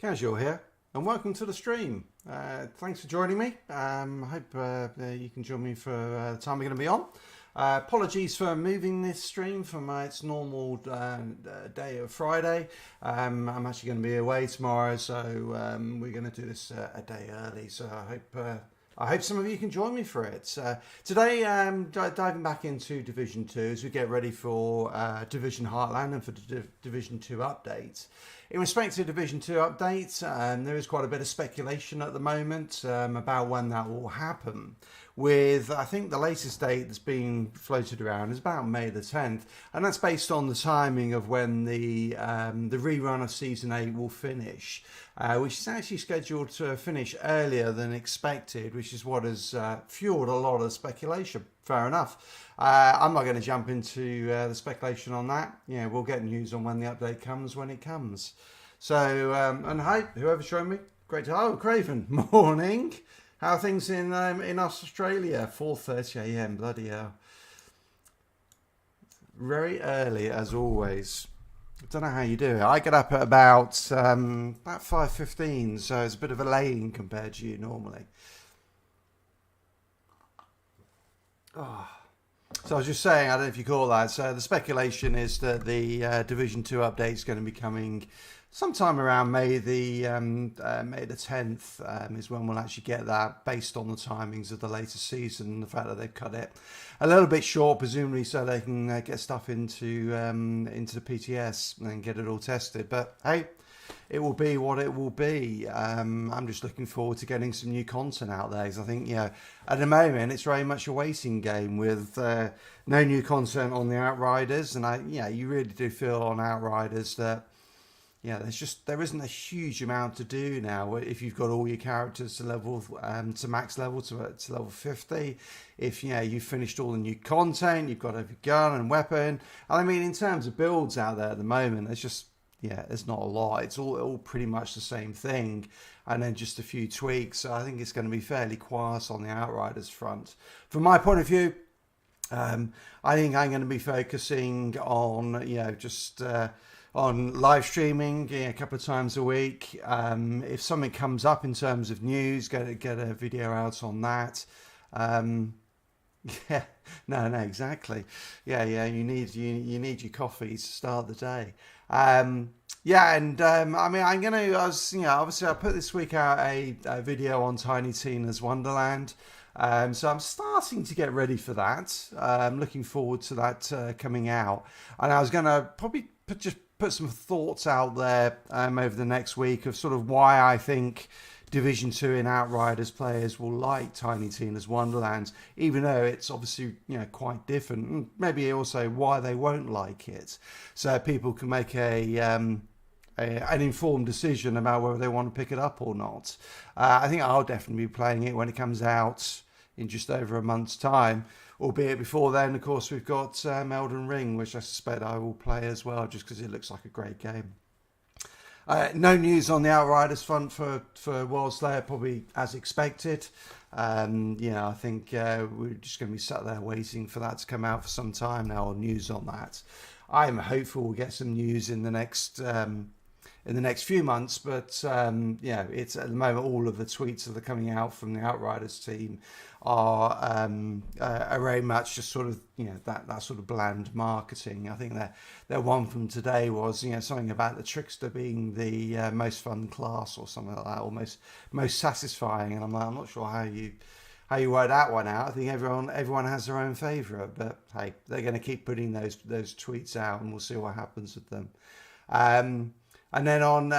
Casual here, and welcome to the stream. Thanks for joining me. I hope you can join me for the time we're going to be on. Apologies for moving this stream from its normal day of Friday. I'm actually going to be away tomorrow, so we're going to do this a day early. So I hope some of you can join me for it. Today, diving back into Division 2 as we get ready for Division Heartland and for the Division 2 updates. In respect to Division 2 updates, there is quite a bit of speculation at the moment about when that will happen. With, I think, the latest date that's being floated around is about May the 10th, and that's based on the timing of when the rerun of Season 8 will finish, which is actually scheduled to finish earlier than expected, which is what has fueled a lot of speculation. Fair enough. I'm not going to jump into the speculation on that. Yeah, we'll get news on when the update comes when it comes. So, and hi, whoever's showing me, great to Craven, morning. How are things in Australia? 4:30 a.m. Bloody hell. Very early as always. I don't know how you do it. I get up at about 5:15, so it's a bit of a lane compared to you normally. Oh. So I was just saying, I don't know if you call that. So the speculation is that the Division 2 update is going to be coming sometime around May the 10th is when we'll actually get that, based on the timings of the latest season and the fact that they've cut it a little bit short, presumably so they can get stuff into the PTS and get it all tested. But hey, it will be what it will be. I'm just looking forward to getting some new content out there, because I think, at the moment it's very much a waiting game with no new content on the Outriders, and you really do feel on Outriders that there isn't a huge amount to do now. If you've got all your characters to level to max level to level 50, if you've finished all the new content, you've got every gun and weapon. And I mean, in terms of builds out there at the moment, there's not a lot. It's all pretty much the same thing, and then just a few tweaks. So I think it's going to be fairly quiet on the Outriders front. From my point of view, I think I'm going to be focusing on on live streaming a couple of times a week. If something comes up in terms of news, get a video out on that. Exactly. You need your coffee to start the day. I mean, obviously I put this week out a video on Tiny Tina's Wonderland. So I'm starting to get ready for that. I'm looking forward to that coming out. And I was going to probably put some thoughts out there over the next week of sort of why I think Division 2 in Outriders players will like Tiny Tina's Wonderlands, even though it's obviously quite different, and maybe also why they won't like it, so people can make an informed decision about whether they want to pick it up or not. I think I'll definitely be playing it when it comes out in just over a month's time, albeit before then, of course, we've got Elden Ring, which I suspect I will play as well, just because it looks like a great game. No news on the Outriders front for World Slayer, probably as expected. I think we're just going to be sat there waiting for that to come out for some time now, or news on that. I'm hopeful we'll get some news in the next few months, but it's at the moment all of the tweets that are coming out from the Outriders team are very much just sort of that sort of bland marketing. I think their one from today was something about the Trickster being the most fun class or something like that, or most satisfying, and I'm not sure how you work that one out. I think everyone has their own favourite, but hey, they're going to keep putting those tweets out, and we'll see what happens with them. And then on,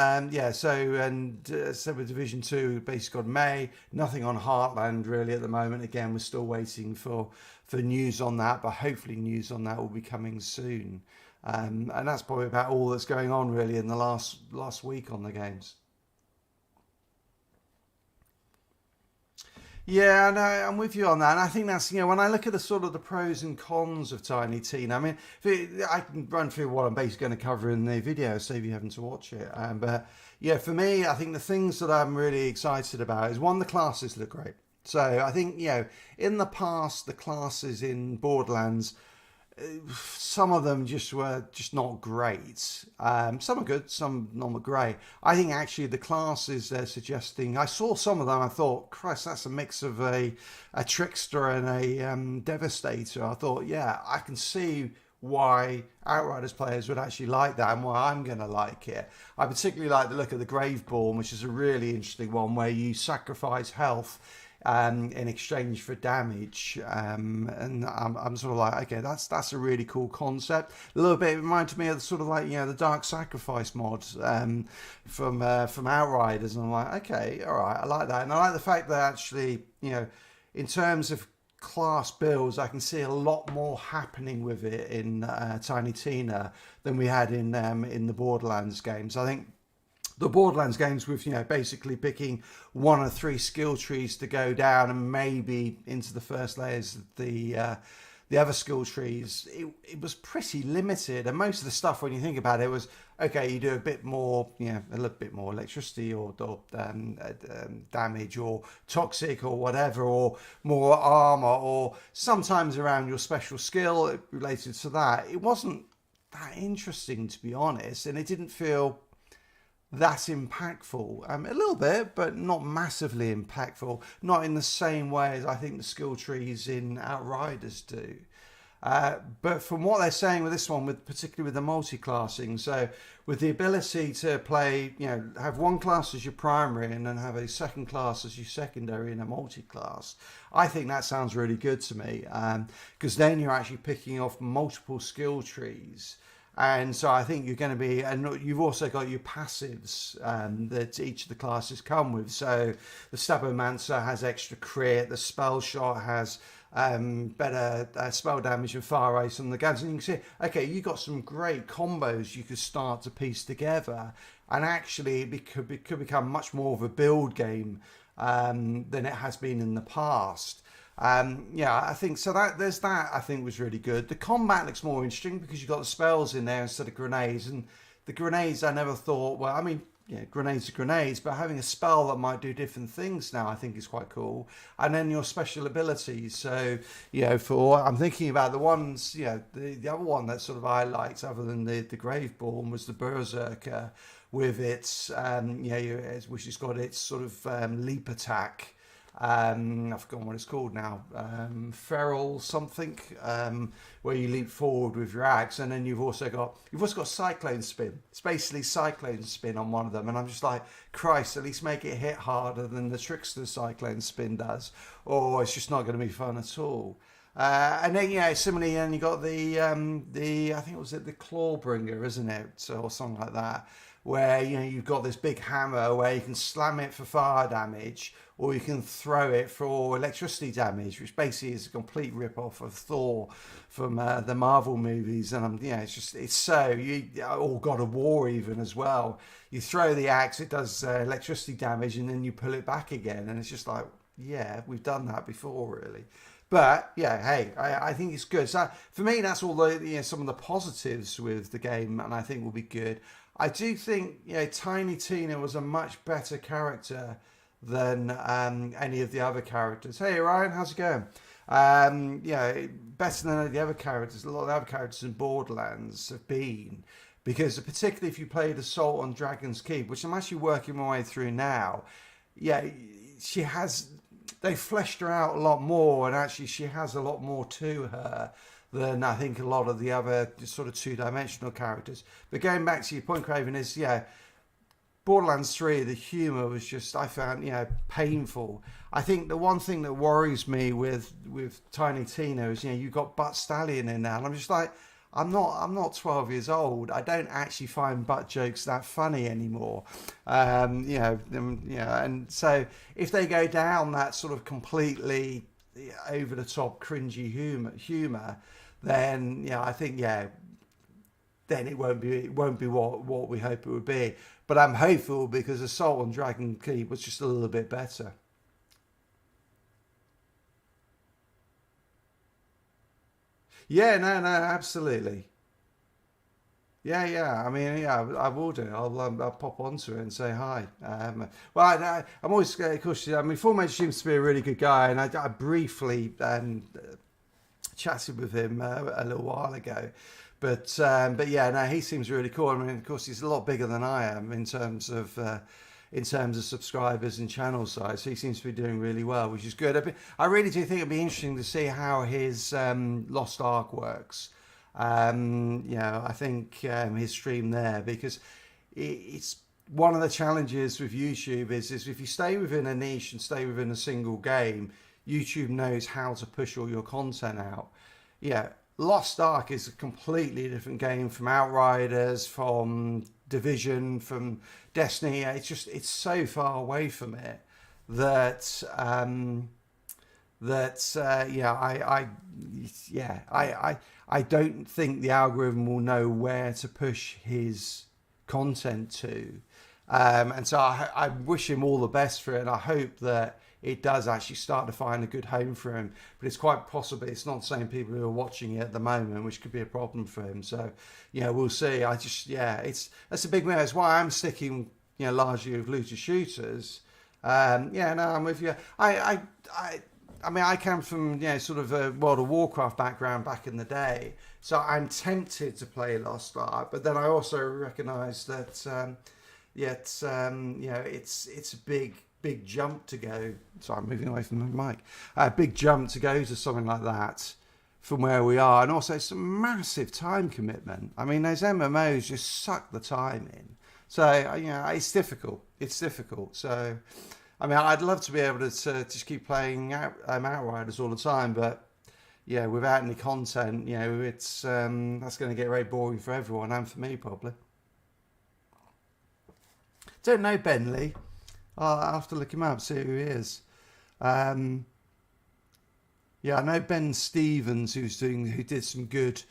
so with Division 2, basically got May, nothing on Heartland really at the moment. Again, we're still waiting for news on that, but hopefully news on that will be coming soon. And that's probably about all that's going on really in the last week on the games. Yeah, no, I'm with you on that. And I think that's, when I look at the sort of the pros and cons of Tiny Tina, I mean, I can run through what I'm basically going to cover in the video, save you having to watch it. But yeah, for me, I think the things that I'm really excited about is, one, the classes look great. So I think, in the past, the classes in Borderlands some of them just were just not great. Some are good, some not great. I think actually the classes they're suggesting, I saw some of them, I thought, Christ, that's a mix of a trickster and a devastator. I thought, yeah, I can see why Outriders players would actually like that and why I'm going to like it. I particularly like the look of the Graveborn, which is a really interesting one where you sacrifice health in exchange for damage, and I'm sort of like, okay, that's a really cool concept. A little bit, it reminded me of the sort of like, the Dark Sacrifice mod from Outriders, and I'm like, okay, all right, I like that, and I like the fact that actually, in terms of class builds, I can see a lot more happening with it in Tiny Tina than we had in the Borderlands games. I think the Borderlands games with, basically picking one or three skill trees to go down and maybe into the first layers of the other skill trees, it was pretty limited. And most of the stuff, when you think about it, was, okay, you do a bit more, a little bit more electricity or damage or toxic or whatever, or more armor, or sometimes around your special skill related to that. It wasn't that interesting, to be honest, and it didn't feel that's impactful. A little bit, but not massively impactful. Not in the same way as I think the skill trees in Outriders do. But from what they're saying with this one, particularly with the multi-classing, so with the ability to play, have one class as your primary and then have a second class as your secondary in a multi-class, I think that sounds really good to me, because then you're actually picking off multiple skill trees. And so I think you're going to be, and you've also got your passives that each of the classes come with. So the Stabbomancer has extra crit, the Spell Shot has better spell damage and fire race on the guns. And you can see, okay, you got some great combos you could start to piece together. And actually it could become much more of a build game than it has been in the past. I think so. There's that. I think was really good. The combat looks more interesting because you've got the spells in there instead of grenades. And the grenades, I never thought. Well, I mean, grenades are grenades, but having a spell that might do different things now, I think is quite cool. And then your special abilities. So, I'm thinking about the ones. The other one that sort of I liked, other than the Graveborn, was the Berserker with its which has got its sort of leap attack. I've forgotten what it's called now. Feral something, where you leap forward with your axe, and then you've also got Cyclone Spin. It's basically Cyclone Spin on one of them, and I'm just like, Christ, at least make it hit harder than the Trickster Cyclone Spin does, or it's just not going to be fun at all. And then similarly, and you got the I think it was the Clawbringer, isn't it, or something like that, where you've got this big hammer where you can slam it for fire damage, or you can throw it for electricity damage, which basically is a complete rip-off of Thor from the Marvel movies. And it's so, or God of War even as well. You throw the axe, it does electricity damage, and then you pull it back again, and it's just like, yeah, we've done that before, really. But yeah, hey, I think it's good. So for me, that's all the some of the positives with the game, and I think will be good. I do think Tiny Tina was a much better character than any of the other characters. Hey Ryan, how's it going? Better than the other characters. A lot of the other characters in Borderlands have been, because particularly if you played Assault on Dragon's Keep, which I'm actually working my way through now. Yeah, they fleshed her out a lot more, and actually she has a lot more to her than I think a lot of the other sort of two-dimensional characters. But going back to your point, Craven, is Borderlands 3, the humour was just, I found, painful. I think the one thing that worries me with Tiny Tina is, you've got Butt Stallion in there, and I'm just like, I'm not 12 years old. I don't actually find butt jokes that funny anymore. And so if they go down that sort of completely over the top cringy humor, then I think then it won't be what we hope it would be. But I'm hopeful, because Assault on Dragon Keep was just a little bit better. Yeah, no, absolutely. Yeah. I mean, I will do. I'll pop onto it and say hi. I'm always cautious. I mean, Formation seems to be a really good guy, and I briefly chatted with him a little while ago. But yeah, no, he seems really cool. I mean, of course, he's a lot bigger than I am in terms of subscribers and channel size. He seems to be doing really well, which is good. I really do think it'd be interesting to see how his Lost Ark works. I think his stream there, because it's one of the challenges with YouTube is if you stay within a niche and stay within a single game, YouTube knows how to push all your content out. Yeah, Lost Ark is a completely different game from Outriders, from Division, from Destiny. It's so far away from it that I don't think the algorithm will know where to push his content to. And so I wish him all the best for it, and I hope that it does actually start to find a good home for him. But it's quite possible it's not the same people who are watching it at the moment, which could be a problem for him. So, we'll see. That's a big move. That's why I'm sticking, largely with looter shooters. I'm with you. I mean, I come from, sort of a World of Warcraft background back in the day. So I'm tempted to play Lost Ark, but then I also recognise that, it's a big jump to go. Sorry, I'm moving away from the mic. A big jump to go to something like that from where we are. And also it's a massive time commitment. I mean, those MMOs just suck the time in. So, it's difficult. So, I mean, I'd love to be able to just keep playing Outriders all the time, but without any content, it's that's going to get very boring for everyone, and for me probably. Don't know Ben Lee. I'll have to look him up, see who he is. I know Ben Stevens, who did some good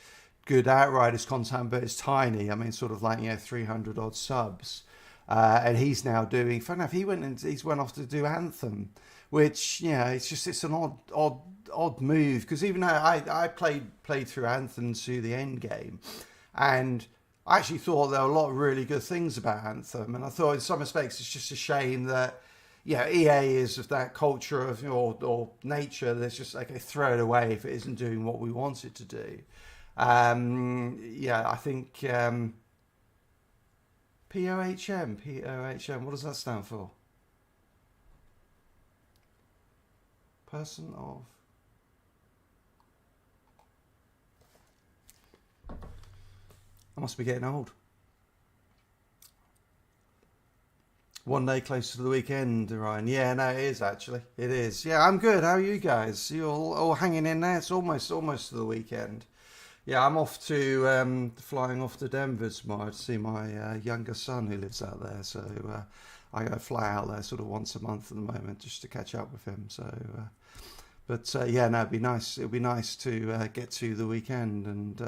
Outriders content, but it's tiny. I mean, sort of like 300 odd subs. And he's now doing. Fun enough, he went off to do Anthem, which it's an odd move, because even though I played through Anthem to the end game, and I actually thought there were a lot of really good things about Anthem, and I thought in some respects it's just a shame that EA is of that culture of or nature that's just like, throw it away if it isn't doing what we want it to do. I think POHM, what does that stand for? Person of. I must be getting old. One day closer to the weekend, Ryan. Yeah, no, it is actually. It is. Yeah, I'm good. How are you guys? You all hanging in there? It's almost to the weekend. Yeah, I'm off to flying off to Denver tomorrow to see my younger son who lives out there. So I go fly out there sort of once a month at the moment just to catch up with him. So, it'd be nice. It'd be nice to get to the weekend and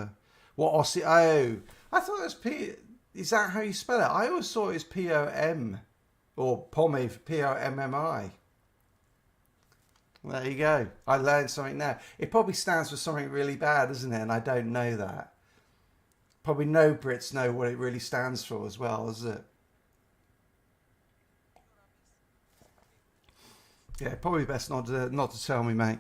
what Aussie? Oh, I thought it was P. Is that how you spell it? I always thought it was POM or POMI, POMMI. There you go. I learned something now. It probably stands for something really bad, doesn't it? And I don't know that. Probably no Brits know what it really stands for as well, is it? Yeah, probably best not to tell me, mate.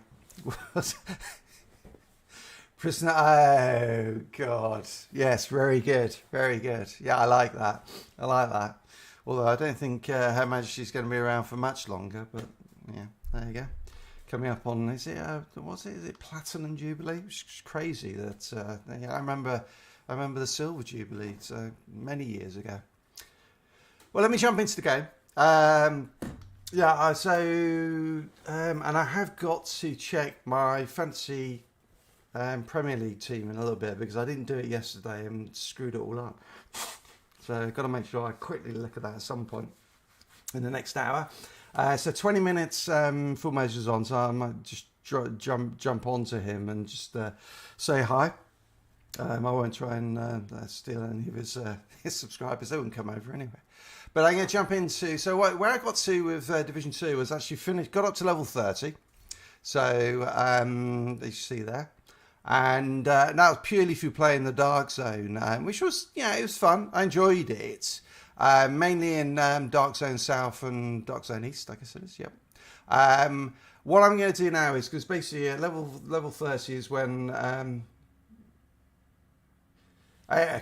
Prisoner. Oh God. Yes, very good. Very good. Yeah, I like that. Although I don't think Her Majesty's going to be around for much longer. But yeah, there you go. Coming up on, is it Platinum Jubilee? Which is crazy that I remember the Silver Jubilee so many years ago. Well, let me jump into the game. And I have got to check my fantasy Premier League team in a little bit, because I didn't do it yesterday and screwed it all up. So I've got to make sure I quickly look at that at some point in the next hour. So 20 minutes, full measures on, so I might just jump onto him and just say hi. I won't try and steal any of his subscribers. They wouldn't come over anyway. But I'm going to jump into... So where I got to with Division 2 was actually got up to level 30. So, as you see there. And that was purely through playing the Dark Zone, which was, it was fun. I enjoyed it. Mainly in Dark Zone South and Dark Zone East, I guess it is, yep. what I'm going to do now is, because basically level 30 is when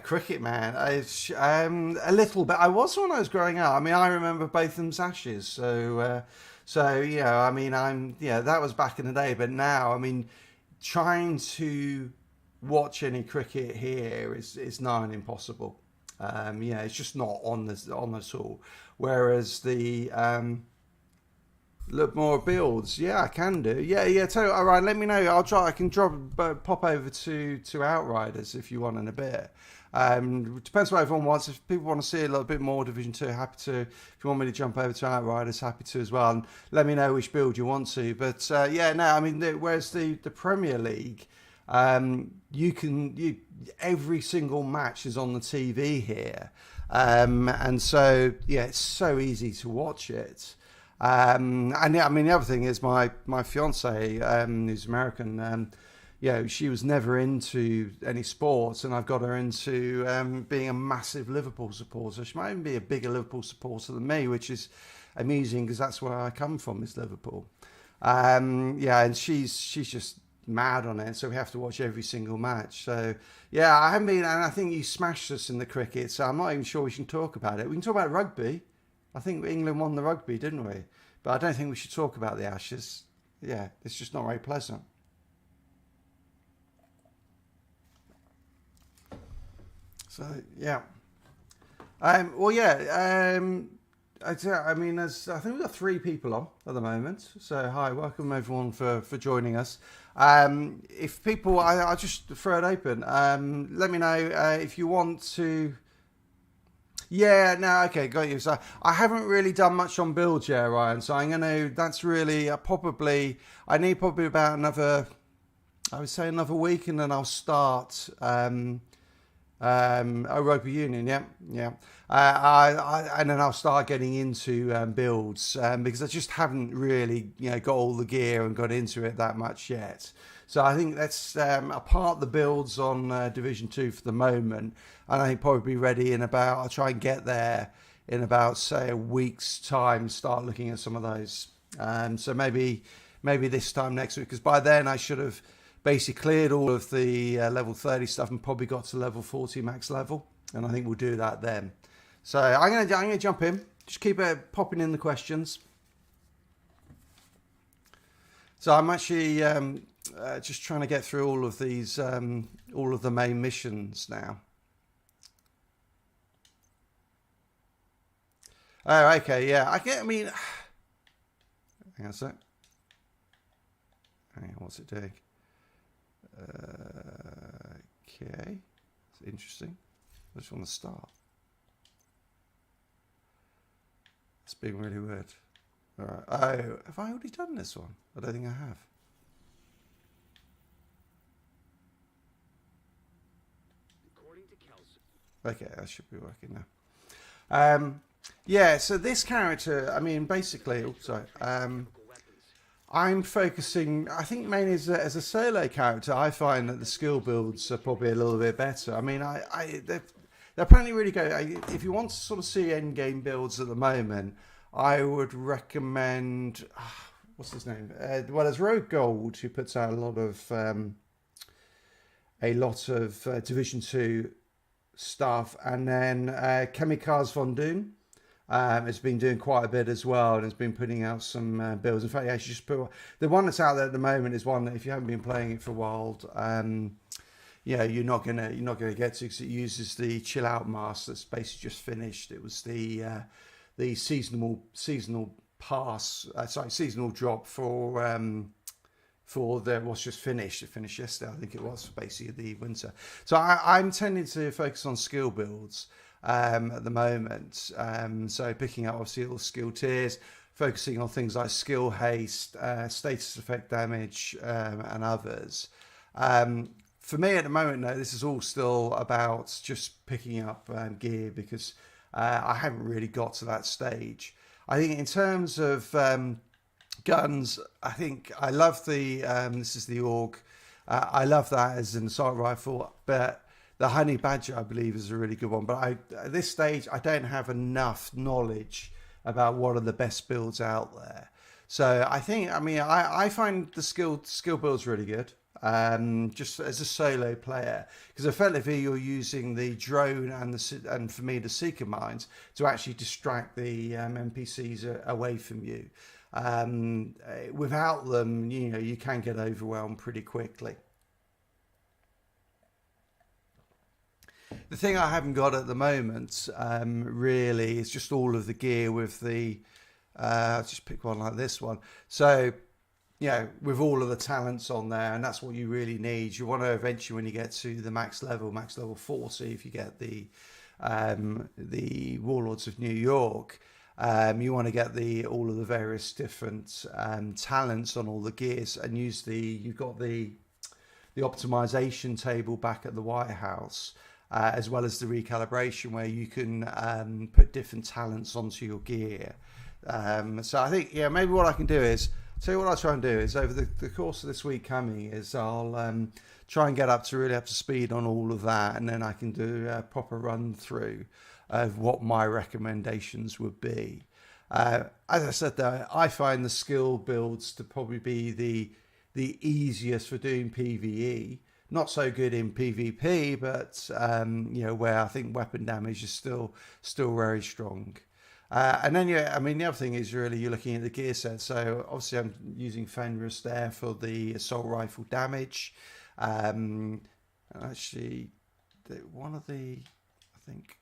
cricket, man. A little bit. I was when I was growing up. I mean, I remember Botham's Ashes. So yeah. I mean, that was back in the day. But now, I mean, trying to watch any cricket here is nigh on impossible. It's just not on at all. Whereas the look more builds. Yeah, I can do. Yeah. Tell you, all right. Let me know. I'll try. I can pop over to Outriders if you want in a bit. Depends what everyone wants. If people want to see a little bit more Division 2, happy to. If you want me to jump over to Outriders, happy to as well. And let me know which build you want to. But I mean, whereas the Premier League, every single match is on the TV here, and so it's so easy to watch it. And yeah, I mean, the other thing is my fiance, who's American, she was never into any sports, and I've got her into being a massive Liverpool supporter. She might even be a bigger Liverpool supporter than me, which is amusing because that's where I come from, is Liverpool. And she's just mad on it, so we have to watch every single match. So yeah, I haven't been, and I think you smashed us in the cricket, so I'm not even sure we can talk about it. We can talk about rugby. I think England won the rugby, didn't we? But I don't think we should talk about the Ashes. Yeah, it's just not very pleasant. So yeah. I mean, I think we've got 3 people on at the moment. So hi, welcome everyone for joining us. If people, I'll just throw it open. Let me know if you want to. Yeah, no, okay, got you. So I haven't really done much on builds yet, Ryan. So that's really I need probably about another week, and then I'll start rugby union. Yeah. And then I'll start getting into builds because I just haven't really got all the gear and got into it that much yet. So I think that's apart the builds on Division 2 for the moment, and I think probably be ready I'll try and get there in about, say, a week's time, start looking at some of those. So maybe this time next week, because by then I should have basically cleared all of the level 30 stuff and probably got to level 40 max level, and I think we'll do that then. So I'm gonna jump in. Just keep popping in the questions. So I'm actually just trying to get through all of these, all of the main missions now. Oh, okay, yeah. I mean, hang on a sec. Hang on, what's it doing? Okay, it's interesting. I just want to start. It's being really weird. All right. Oh, have I already done this one? I don't think I have. Okay, that should be working now. Yeah, so this character, I mean, basically, I'm focusing, I think mainly as a solo character, I find that the skill builds are probably a little bit better. I mean, they're apparently really good. If you want to sort of see end game builds at the moment, I would recommend, what's his name? There's Rogue Gold, who puts out a lot of Division 2 stuff, and then Kamikaze Von Doom has been doing quite a bit as well, and has been putting out some builds. In fact, I should just put the one that's out there at the moment is one that if you haven't been playing it for a while, you're not gonna get to, because it uses the chill out mask that's basically just finished. It was the seasonal pass, seasonal drop for what's just finished. It finished yesterday, I think it was, for basically the winter. So I'm tending to focus on skill builds at the moment. So picking up obviously all the skill tiers, focusing on things like skill haste, status effect damage, and others. For me at the moment, though, this is all still about just picking up gear, because I haven't really got to that stage. I think in terms of guns, I think I love the this is the AUG. I love that as an assault rifle, but the Honey Badger, I believe, is a really good one. But at this stage, I don't have enough knowledge about what are the best builds out there. So I think, I mean, I find the skill build's really good. Just as a solo player, because effectively you're using the drone and and for me the seeker mines to actually distract the NPCs away from you. Without them, you know, you can get overwhelmed pretty quickly. The thing I haven't got at the moment, really, is just all of the gear with the. I'll just pick one like this one. So, you know, with all of the talents on there, and that's what you really need. You want to eventually, when you get to the max level 40, if you get the Warlords of New York, you want to get all of the various different talents on all the gears and use you've got the optimization table back at the White House. As well as the recalibration where you can put different talents onto your gear. So I think, yeah, maybe what I can do is, tell you what I'll try and do is over the course of this week coming is I'll try and get up to speed on all of that, and then I can do a proper run through of what my recommendations would be. As I said though, I find the skill builds to probably be the easiest for doing PvE. Not so good in PvP, but you know, where I think weapon damage is still very strong. And then I mean, the other thing is really you're looking at the gear set. So obviously I'm using Fenris there for the assault rifle damage. Actually, one of the, I think,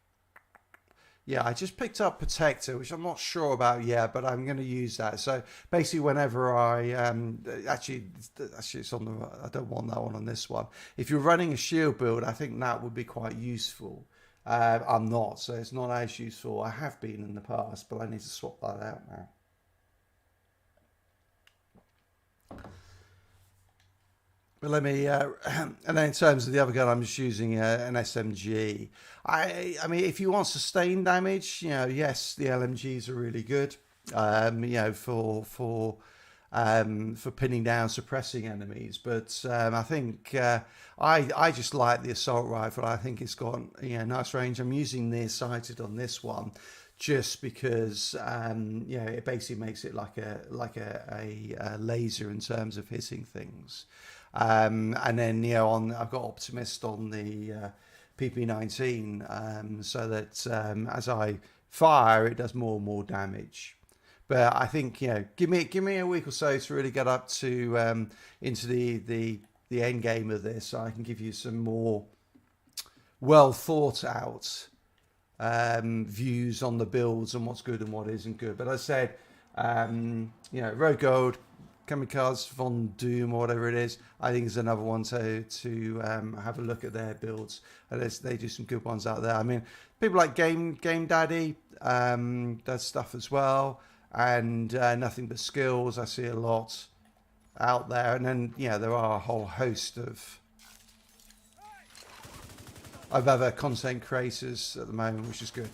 yeah, I just picked up Protector, which I'm not sure about yet, but I'm going to use that. So basically, whenever I actually it's on the, I don't want that one on this one. If you're running a shield build, I think that would be quite useful. I'm not, so it's not as useful. I have been in the past, but I need to swap that out now. But let me, and then in terms of the other gun, I'm just using an SMG. I mean, if you want sustained damage, you know, yes, the LMGs are really good. You know, for pinning down, suppressing enemies. But I think I just like the assault rifle. I think it's got, you know, nice range. I'm using near-sighted on this one, just because you know, it basically makes it like a laser in terms of hitting things. And then, you know, I've got Optimist on the PP19, so that as I fire, it does more and more damage. But I think, you know, give me a week or so to really get up to into the end game of this, so I can give you some more well thought out views on the builds and what's good and what isn't good. But as I said, you know, Road Gold, Kamikaze Von Doom, or whatever it is, I think is another one to have a look at their builds. And they do some good ones out there. I mean, people like Game Daddy does stuff as well, and Nothing But Skills, I see a lot out there. And then, yeah, there are a whole host of other content creators at the moment, which is good.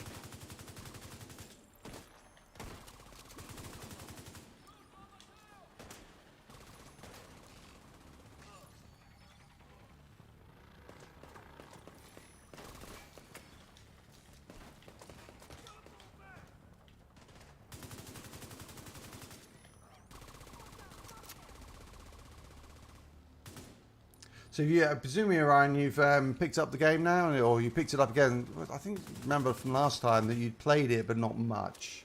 So yeah, presumably, Ryan, you've picked up the game now, or you picked it up again. I think remember from last time that you'd played it, but not much.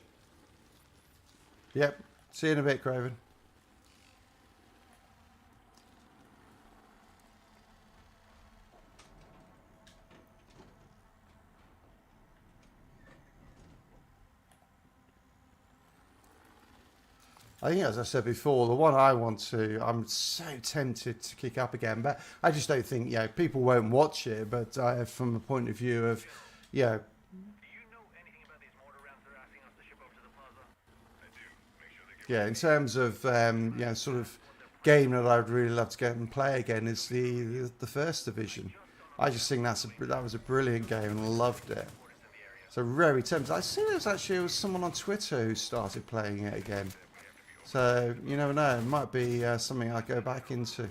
Yep. See you in a bit, Craven. I think, as I said before, the one I'm so tempted to kick up again, but I just don't think, you know, people won't watch it. But from a point of view of, you know, yeah, in terms of, you know, sort of game that I'd really love to get and play again is the First Division. I just think that was a brilliant game and I loved it. So very tempted. I see there was someone on Twitter who started playing it again. So, you never know, it might be something I go back into.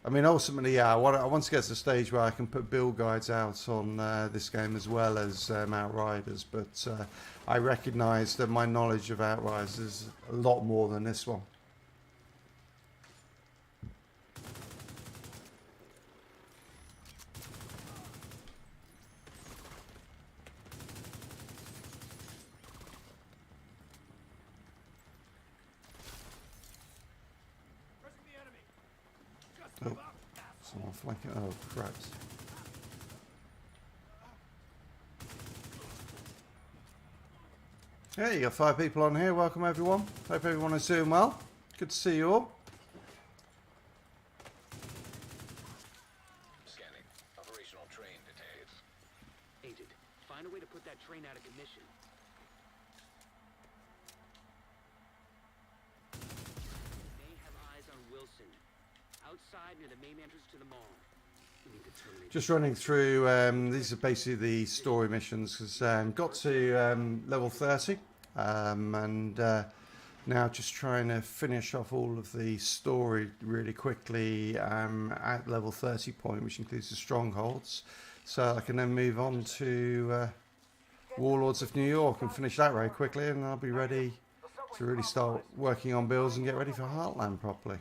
I mean, ultimately, yeah, I want to get to the stage where I can put build guides out on this game as well as Outriders, but I recognise that my knowledge of Outriders is a lot more than this one. Oh, someone flanking. Oh, crap. Yeah, you got 5 people on here. Welcome, everyone. Hope everyone is doing well. Good to see you all. Scanning. Operational train details. Agent, find a way to put that train out of commission. May have eyes on Wilson. Outside near the main entrance to the mall. We need to terminate. Just running through, these are basically the story missions, because got to level 30, and now just trying to finish off all of the story really quickly at level 30 point, which includes the strongholds, so I can then move on to Warlords of New York and finish that very quickly, and I'll be ready to really start working on builds and get ready for Heartland properly.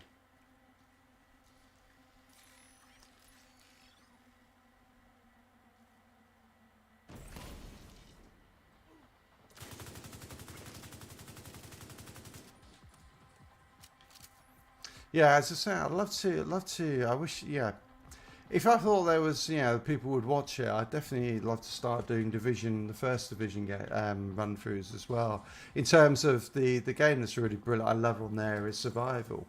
Yeah, as I say, I'd love to. I wish, yeah. If I thought there was, people would watch it, I'd definitely love to start doing the first Division run-throughs as well. In terms of the game that's really brilliant, I love on there is Survival,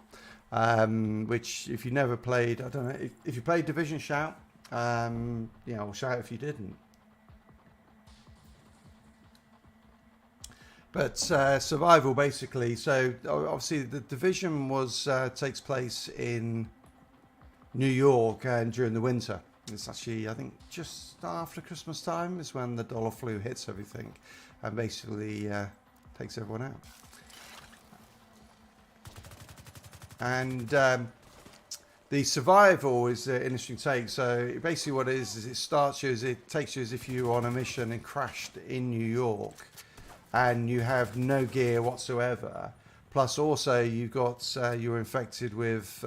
which if you never played, I don't know, if you played Division, shout, or shout if you didn't. But Survival, basically, so obviously the Division takes place in New York and during the winter. It's actually, I think, just after Christmas time is when the dollar flu hits everything and basically takes everyone out. And the Survival is an interesting take. So basically what it is it takes you as if you were on a mission and crashed in New York, and you have no gear whatsoever. Plus, also you've got you're infected with.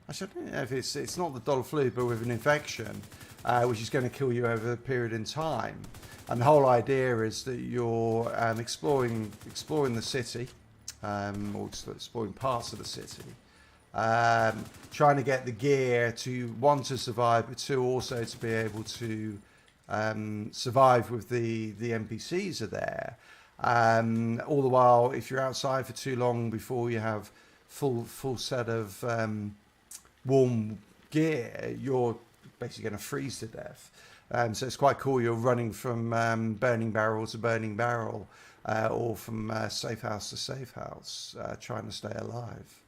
Actually, I don't know if it's not the dollar flu, but with an infection, which is going to kill you over a period in time. And the whole idea is that you're exploring the city, or just exploring parts of the city, trying to get the gear to, one, to survive, but two, also to be able to survive with the NPCs are there. All the while, if you're outside for too long before you have full set of warm gear, you're basically going to freeze to death. So it's quite cool. You're running from burning barrel to burning barrel, or from safe house to safe house, trying to stay alive,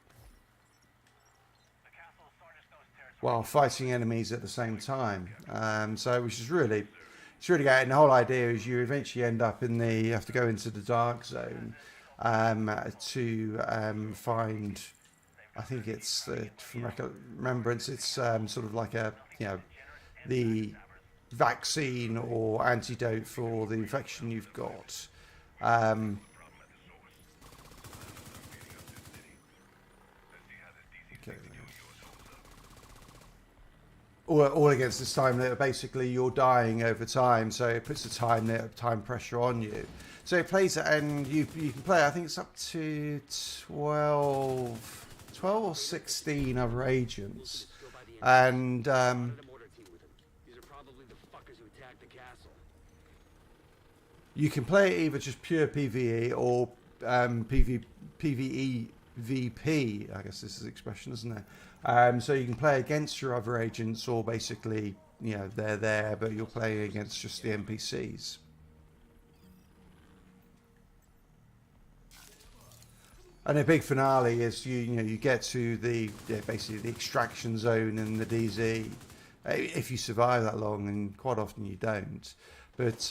while fighting enemies at the same time. So which is really, it's really great. And the whole idea is you eventually end up you have to go into the dark zone to find, I think it's from remembrance, it's sort of like the vaccine or antidote for the infection you've got. Okay. All against this time limit. Basically, you're dying over time, so it puts a time pressure on you. So it plays it, and you can play. I think it's up to 12 or 16 other agents, and you can play it either just pure PvE or PvE VP. I guess this is the expression, isn't it? So you can play against your other agents, or basically, they're there, but you're playing against just the NPCs. And a big finale is you get to basically the extraction zone in the DZ, if you survive that long, and quite often you don't. But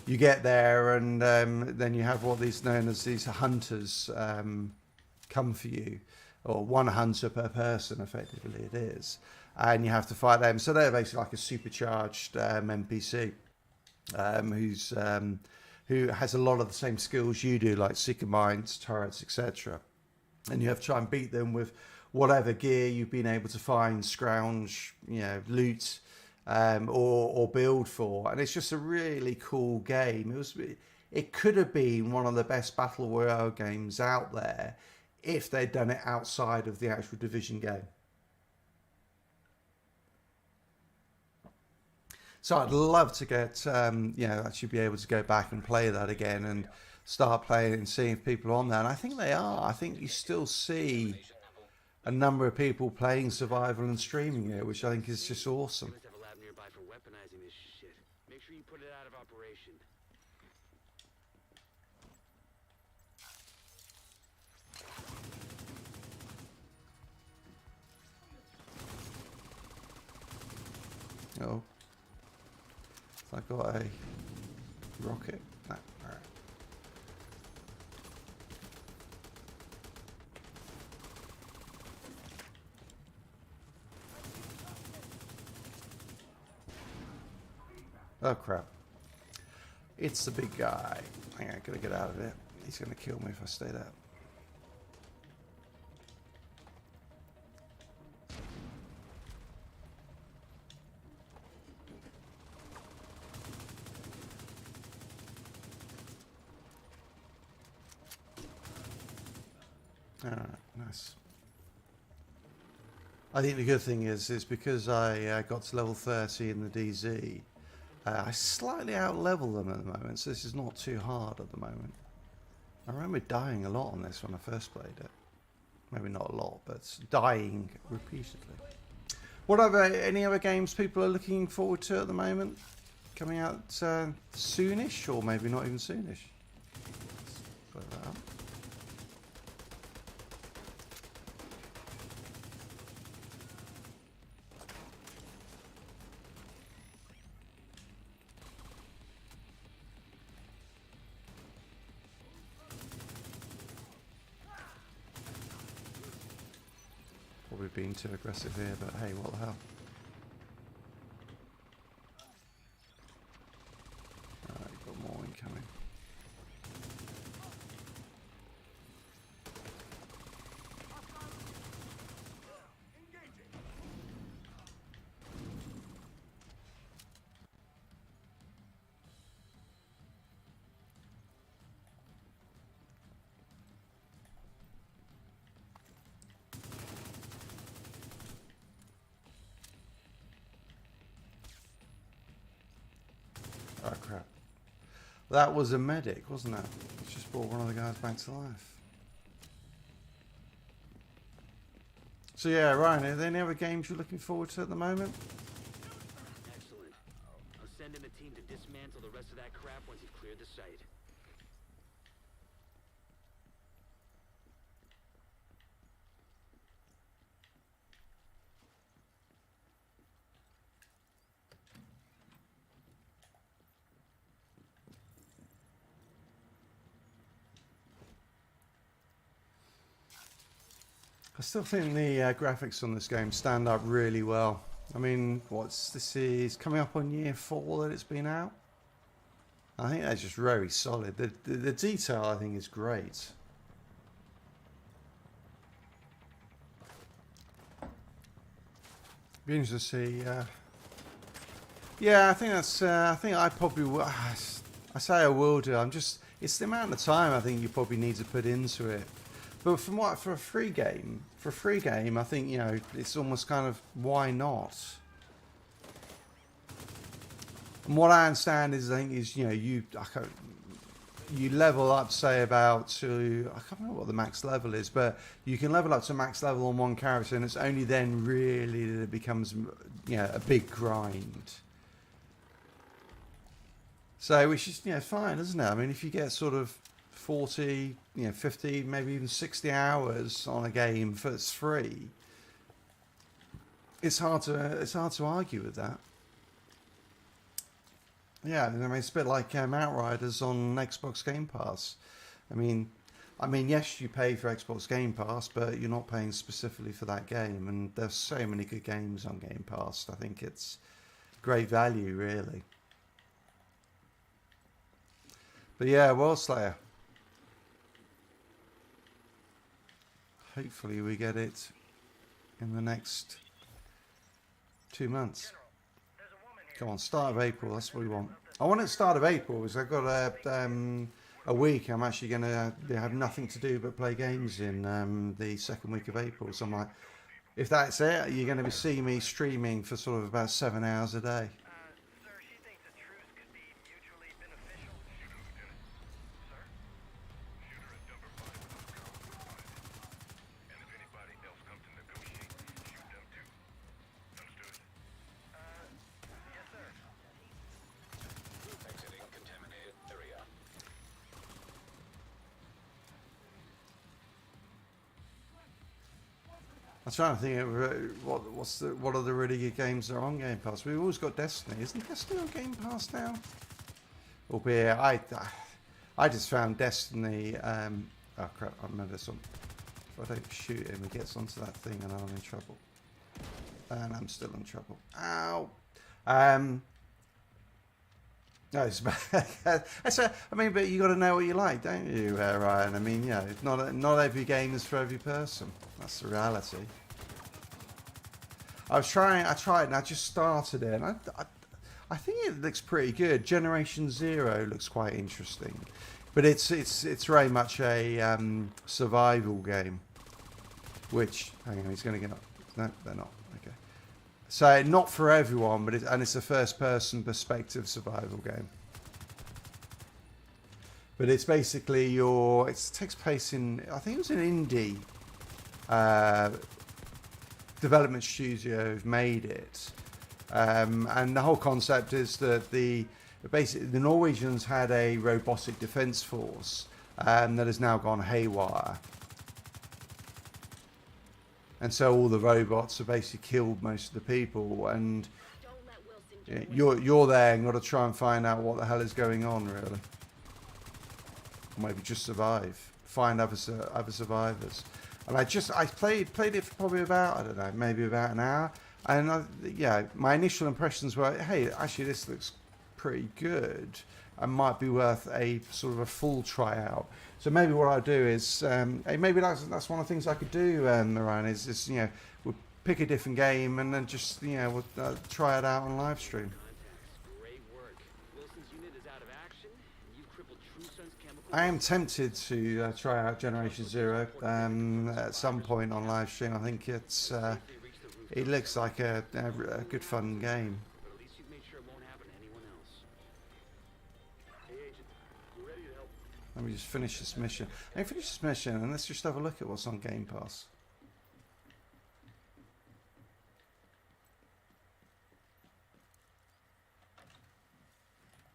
you get there, and then you have what these known as these hunters come for you, or one hunter per person, effectively it is, and you have to fight them. So they're basically like a supercharged NPC who has a lot of the same skills you do, like seeker mines, turrets, etc. And you have to try and beat them with whatever gear you've been able to find, scrounge, loot, or build for. And it's just a really cool game. It could have been one of the best battle royale games out there if they'd done it outside of the actual Division game. So I'd love to get, actually be able to go back and play that again and start playing and seeing if people are on there. And I think they are. I think you still see a number of people playing survival and streaming it, which I think is just awesome. Humans have a lab nearby for weaponizing this shit. Make sure you put it out of operation. Oh. I got a rocket. No, all right. Oh crap. It's the big guy. Hang on, gotta get out of it. He's gonna kill me if I stay there. Alright, nice. I think the good thing is because I got to level 30 in the DZ, I slightly out-level them at the moment, so this is not too hard at the moment. I remember dying a lot on this when I first played it. Maybe not a lot, but dying repeatedly. Any other games people are looking forward to at the moment? Coming out soonish, or maybe not even soonish? Let's put that up. Probably being too aggressive here, but hey, what the hell? Alright, got more incoming. Oh crap. That was a medic, wasn't it? It just brought one of the guys back to life. So yeah, Ryan, are there any other games you're looking forward to at the moment? Excellent. I'll send in a team to dismantle the rest of that crap once you've cleared the site. I still think the graphics on this game stand up really well. I mean, this is coming up on year 4 that it's been out. I think they're just very solid. The detail, I think, is great. Be interesting to see. Yeah, I think that's. I think I probably will. I say I will do. It's the amount of time I think you probably need to put into it. But for a free game, I think it's almost kind of why not. And what I understand is you level up, say about to, I can't remember what the max level is, but you can level up to max level on one character, and it's only then really that it becomes a big grind. So which is fine, isn't it? I mean, if you get sort of 40, 50, maybe even 60 hours on a game that's free, it's hard to argue with that. Yeah, I mean, it's a bit like Outriders on Xbox Game Pass. I mean, I mean, yes, you pay for Xbox Game Pass, but you're not paying specifically for that game. And there's so many good games on Game Pass. I think it's great value, really. But yeah, World Slayer. Hopefully we get it in the next 2 months. Come on, start of April. That's what we want. I want it at start of April because I've got a week. I'm actually going to have nothing to do but play games in the second week of April. So I'm like, if that's it, you're going to see me streaming for sort of about 7 hours a day. Sir, she thinks a truce could be mutually beneficial. Sir? Shoot her at number 5 without compromise. And if anybody else comes to negotiate, shoot them too. Understood? Yes, sir. Exiting contaminated area. I'm trying to think of what are the really good games that are on Game Pass. We've always got Destiny. Isn't Destiny on Game Pass now? Albeit, I just found Destiny. Oh crap! I remember this one. If I don't shoot him, he gets onto that thing, and I'm in trouble. And I'm still in trouble. Ow! No, it's bad. I mean, but you got to know what you like, don't you, Ryan? I mean, yeah, not every game is for every person. That's the reality. I tried, and I just started it, and I think it looks pretty good. Generation Zero looks quite interesting, but it's very much a survival game. Which, hang on, he's going to get up. No, they're not. Okay. So not for everyone, but it's a first-person perspective survival game. But it's basically it takes place in, I think it was an indie development studio who've made it, and the whole concept is that basically the Norwegians had a robotic defense force that has now gone haywire. And so all the robots have basically killed most of the people, and you're there and got to try and find out what the hell is going on, really. Or maybe just survive, find other survivors. And I played it for probably about, I don't know, maybe about an hour. And yeah, my initial impressions were, hey, actually this looks pretty good and might be worth a sort of a full tryout. So maybe what I'll do is, maybe that's one of the things I could do, Ryan, is we'll pick a different game and then just, we'll try it out on live stream. Great work. Wilson's unit is out of action, and you've crippled True Sun's chemical. I am tempted to try out Generation Zero at some point on live stream. I think it looks like a good fun game. But at least you've made sure it won't happen to anyone else. Hey, Agent. We're ready to help. Let me just finish this mission. Let me finish this mission and let's just have a look at what's on Game Pass.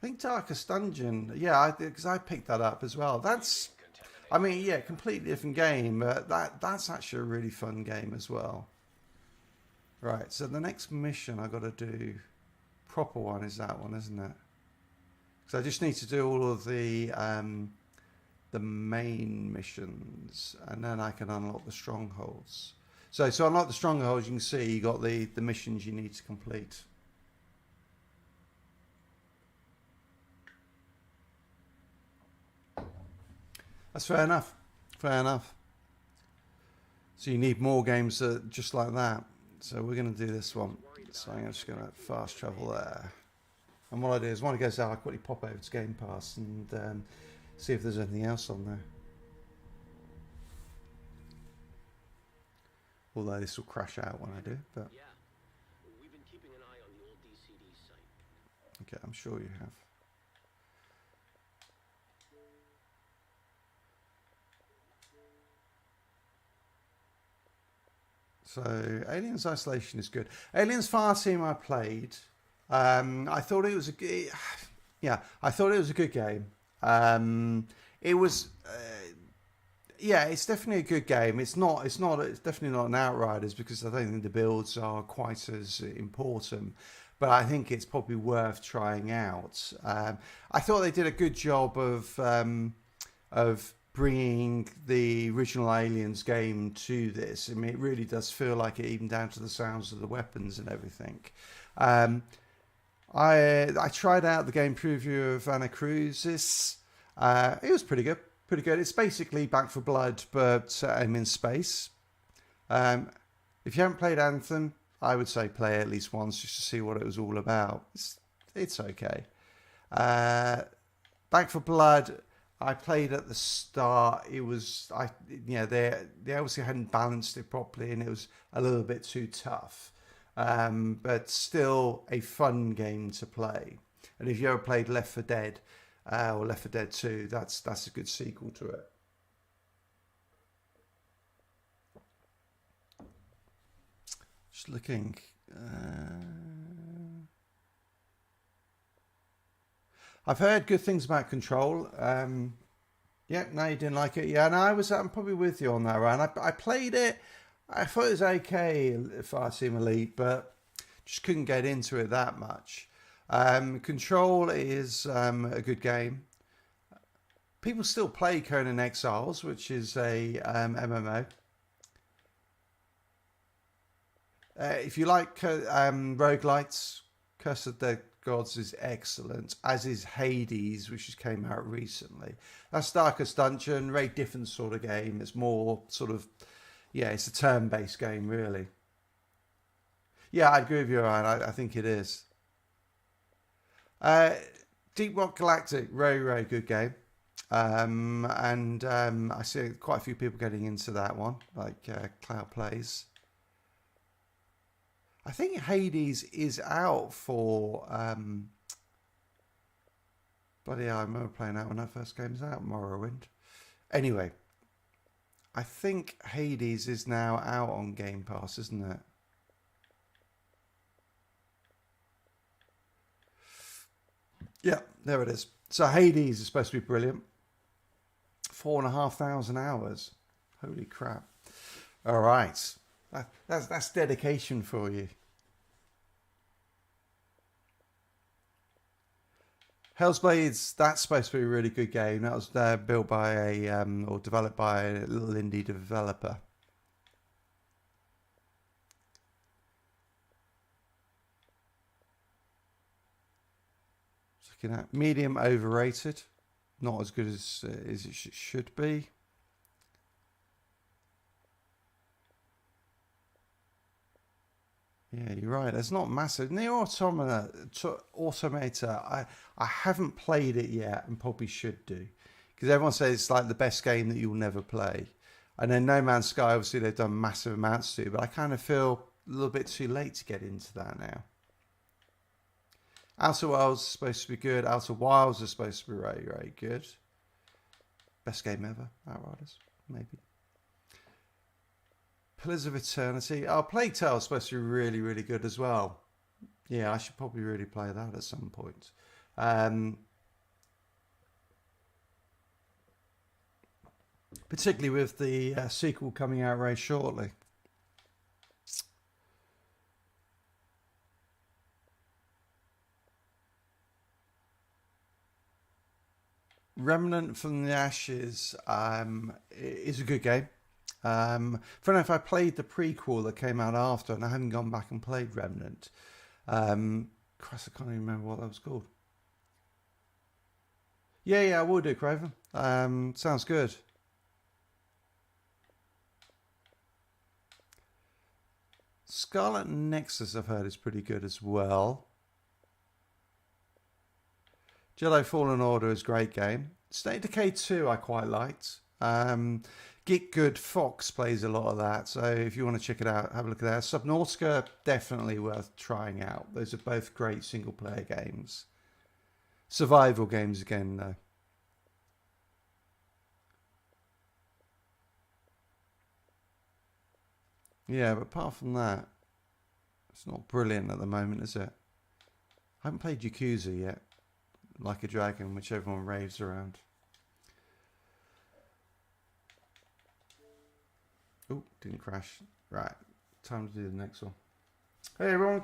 I think Darkest Dungeon, yeah, because I picked that up as well. That's, I mean, yeah, completely different game, but that's actually a really fun game as well. Right, so the next mission I got to do, proper one, is that one, isn't it? Because I just need to do all of the main missions, and then I can unlock the strongholds. So unlock the strongholds, you can see you got the missions you need to complete. That's fair enough. Fair enough. So you need more games just like that. So we're going to do this one. So I'm just going to fast travel there. And what I do is when it goes out, I quickly pop over to Game Pass and see if there's anything else on there. Although this will crash out when I do. But Yeah. We've been keeping an eye on the old DCD site. okay, I'm sure you have. So Aliens Isolation is good. Aliens Fireteam I played. I thought it was a good, I thought it was a good game. It was, it's definitely a good game. It's definitely not an Outriders because I don't think the builds are quite as important. But I think it's probably worth trying out. I thought they did a good job of bringing the original Aliens game to this. I mean, it really does feel like it, even down to the sounds of the weapons and everything. I tried out the game preview of Anacrusis. It was pretty good. Pretty good. It's basically Back for Blood, but in space. If you haven't played Anthem, I would say play it at least once just to see what it was all about. It's okay. Back for Blood, I played at the start. It was, they obviously hadn't balanced it properly, and it was a little bit too tough. But still a fun game to play. And if you ever played Left 4 Dead or Left 4 Dead 2, that's a good sequel to it. Just looking. I've heard good things about Control. Yeah, no, you didn't like it. Yeah, no, I'm probably with you on that, Ryan. I played it. I thought it was okay, Fire Team Elite, but just couldn't get into it that much. Control is a good game. People still play Conan Exiles, which is a MMO. If you like roguelites, Curse of the Gods is excellent, as is Hades, which just came out recently. That's Darkest Dungeon, very different sort of game. It's more sort of, it's a turn-based game, really. Yeah, I agree with you, Ryan. I think it is. Deep Rock Galactic, very, very good game. I see quite a few people getting into that one, like Cloud Plays. I think Hades is out for... bloody hell, I remember playing that when that first game was out, Morrowind. Anyway, I think Hades is now out on Game Pass, isn't it? Yeah, there it is. So Hades is supposed to be brilliant. 4,500 hours. Holy crap. All right. That's dedication for you. Hell's Blades, that's supposed to be a really good game. That was built by or developed by a little indie developer. Looking at medium overrated, not as good as it should be. Yeah, you're right. It's not massive. Near Automata, I haven't played it yet and probably should do. Because everyone says it's like the best game that you'll never play. And then No Man's Sky, obviously they've done massive amounts to, but I kind of feel a little bit too late to get into that now. Outer Worlds is supposed to be good. Outer Wilds is supposed to be very, very good. Best game ever, Outriders, maybe. Pillars of Eternity. Oh, Plague Tale is supposed to be really, really good as well. Yeah, I should probably really play that at some point. Particularly with the sequel coming out very shortly. Remnant from the Ashes is a good game. I don't know if I played the prequel that came out after, and I haven't gone back and played Remnant. Christ, I can't even remember what that was called. Yeah, I will do, Craven. Sounds good. Scarlet Nexus, I've heard, is pretty good as well. Jedi Fallen Order is a great game. State of Decay 2 I quite liked. Get Good Fox plays a lot of that, so if you want to check it out, have a look at that. Subnautica, definitely worth trying out. Those are both great single-player games. Survival games again, though. Yeah, but apart from that, it's not brilliant at the moment, is it? I haven't played Yakuza yet. Like a Dragon, which everyone raves around. Oh, didn't crash. Right, time to do the next one. Hey everyone,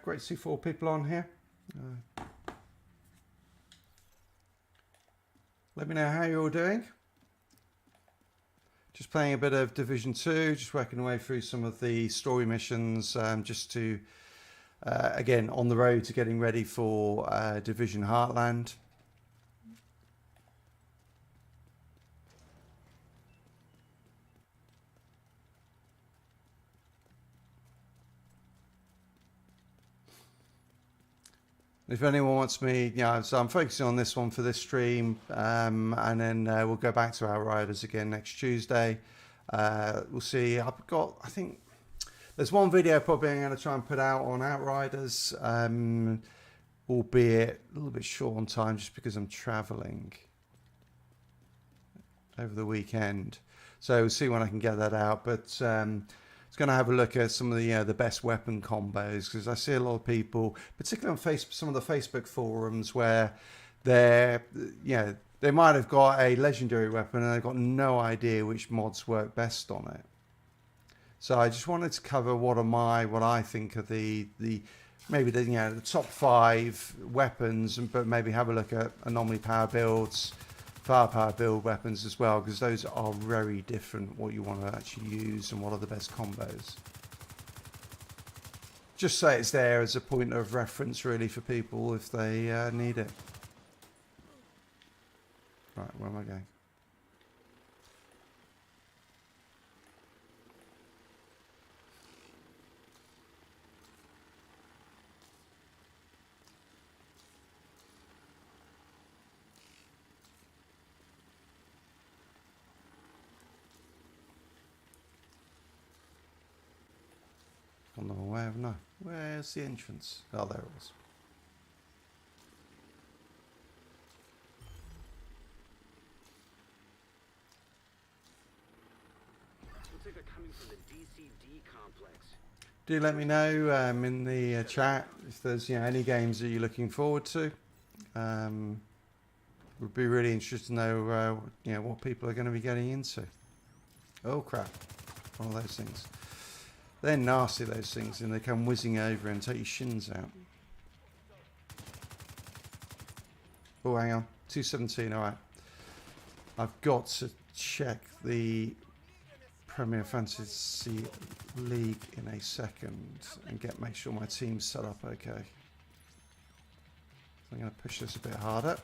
great to see 4 people on here. Let me know how you're all doing. just playing a bit of Division 2, just working away through some of the story missions, just to, again, on the road to getting ready for Division Heartland. If anyone wants me, so I'm focusing on this one for this stream, and then we'll go back to Outriders again next Tuesday. We'll see. I think there's one video probably I'm going to try and put out on Outriders, albeit a little bit short on time just because I'm travelling over the weekend. So we'll see when I can get that out. But it's going to have a look at some of the best weapon combos, because I see a lot of people, particularly on some of the Facebook forums, where they might have got a legendary weapon and they've got no idea which mods work best on it. So I just wanted to cover what I think are the top 5 weapons, but maybe have a look at anomaly power builds, firepower build weapons as well, because those are very different what you want to actually use and what are the best combos. Just so it's there as a point of reference really for people if they need it. Right, where am I going? On the way of no. Where's the entrance? Oh, there it was. Looks like they're coming from the DCD complex. Do let me know in the chat if there's any games that you're looking forward to. Would be really interested to know what people are going to be getting into. Oh crap! One of those things. They're nasty, those things, and they come whizzing over and take your shins out. Oh, hang on. 217, alright. I've got to check the Premier Fantasy League in a second and make sure my team's set up okay. So I'm going to push this a bit harder.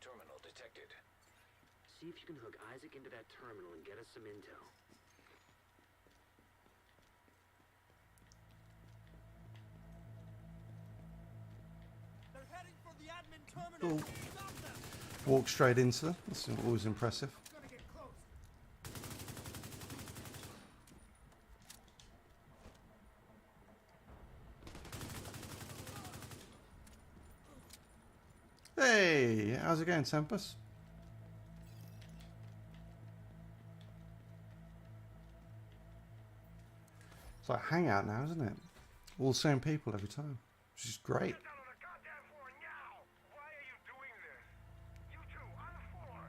Terminal detected. See if you can hook Isaac into that terminal and get us some intel. They're heading for the admin terminal. Oh. Stop them. Walk straight into them. That's always impressive. Gonna get close. Hey, how's it going, Tempest? It's like Hangout now, isn't it? All the same people every time, which is great. Get down on the goddamn floor now! Why are you doing this? You two, on the floor!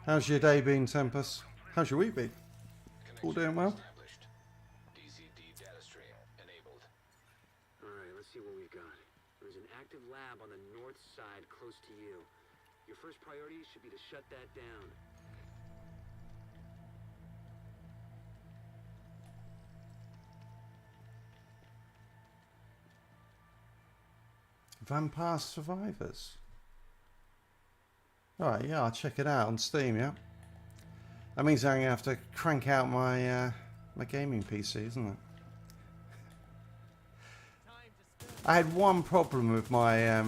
How's your day been, Tempest? How's your week been? All doing well? Established. DCD data stream enabled. Alright, let's see what we've got. There's an active lab on the north side close to you. Your first priority should be to shut that down. Vampire Survivors. Alright, yeah, I'll check it out on Steam, yeah. That means I'm going to have to crank out my my gaming PC, isn't it? I had one problem with my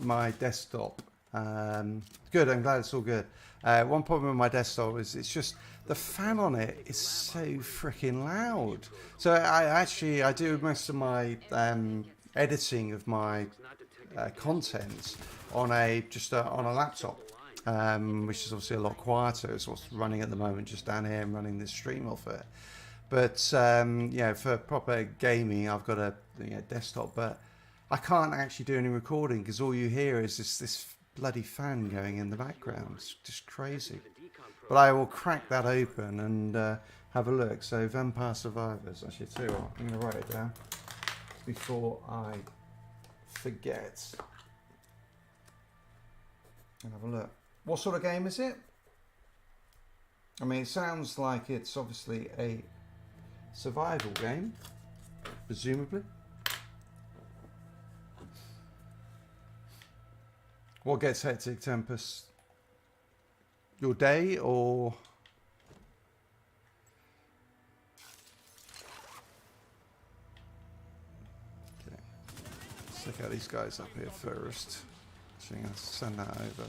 my desktop. Good, I'm glad it's all good. One problem with my desktop is it's just the fan on it is so freaking loud. So I do most of my editing of my content on on a laptop, which is obviously a lot quieter. It's what's running at the moment just down here. I'm running this stream off it. But for proper gaming, I've got a desktop, but I can't actually do any recording because all you hear is this bloody fan going in the background. It's just crazy. But I will crack that open and have a look. So Vampire Survivors. Actually, tell you what, I'm going to write it down before I forget. And have a look. What sort of game is it? I mean, it sounds like it's obviously a survival game, presumably. What gets hectic, Tempest? Your day or... Okay. Let's check out these guys up here first. So I'm going to send that over.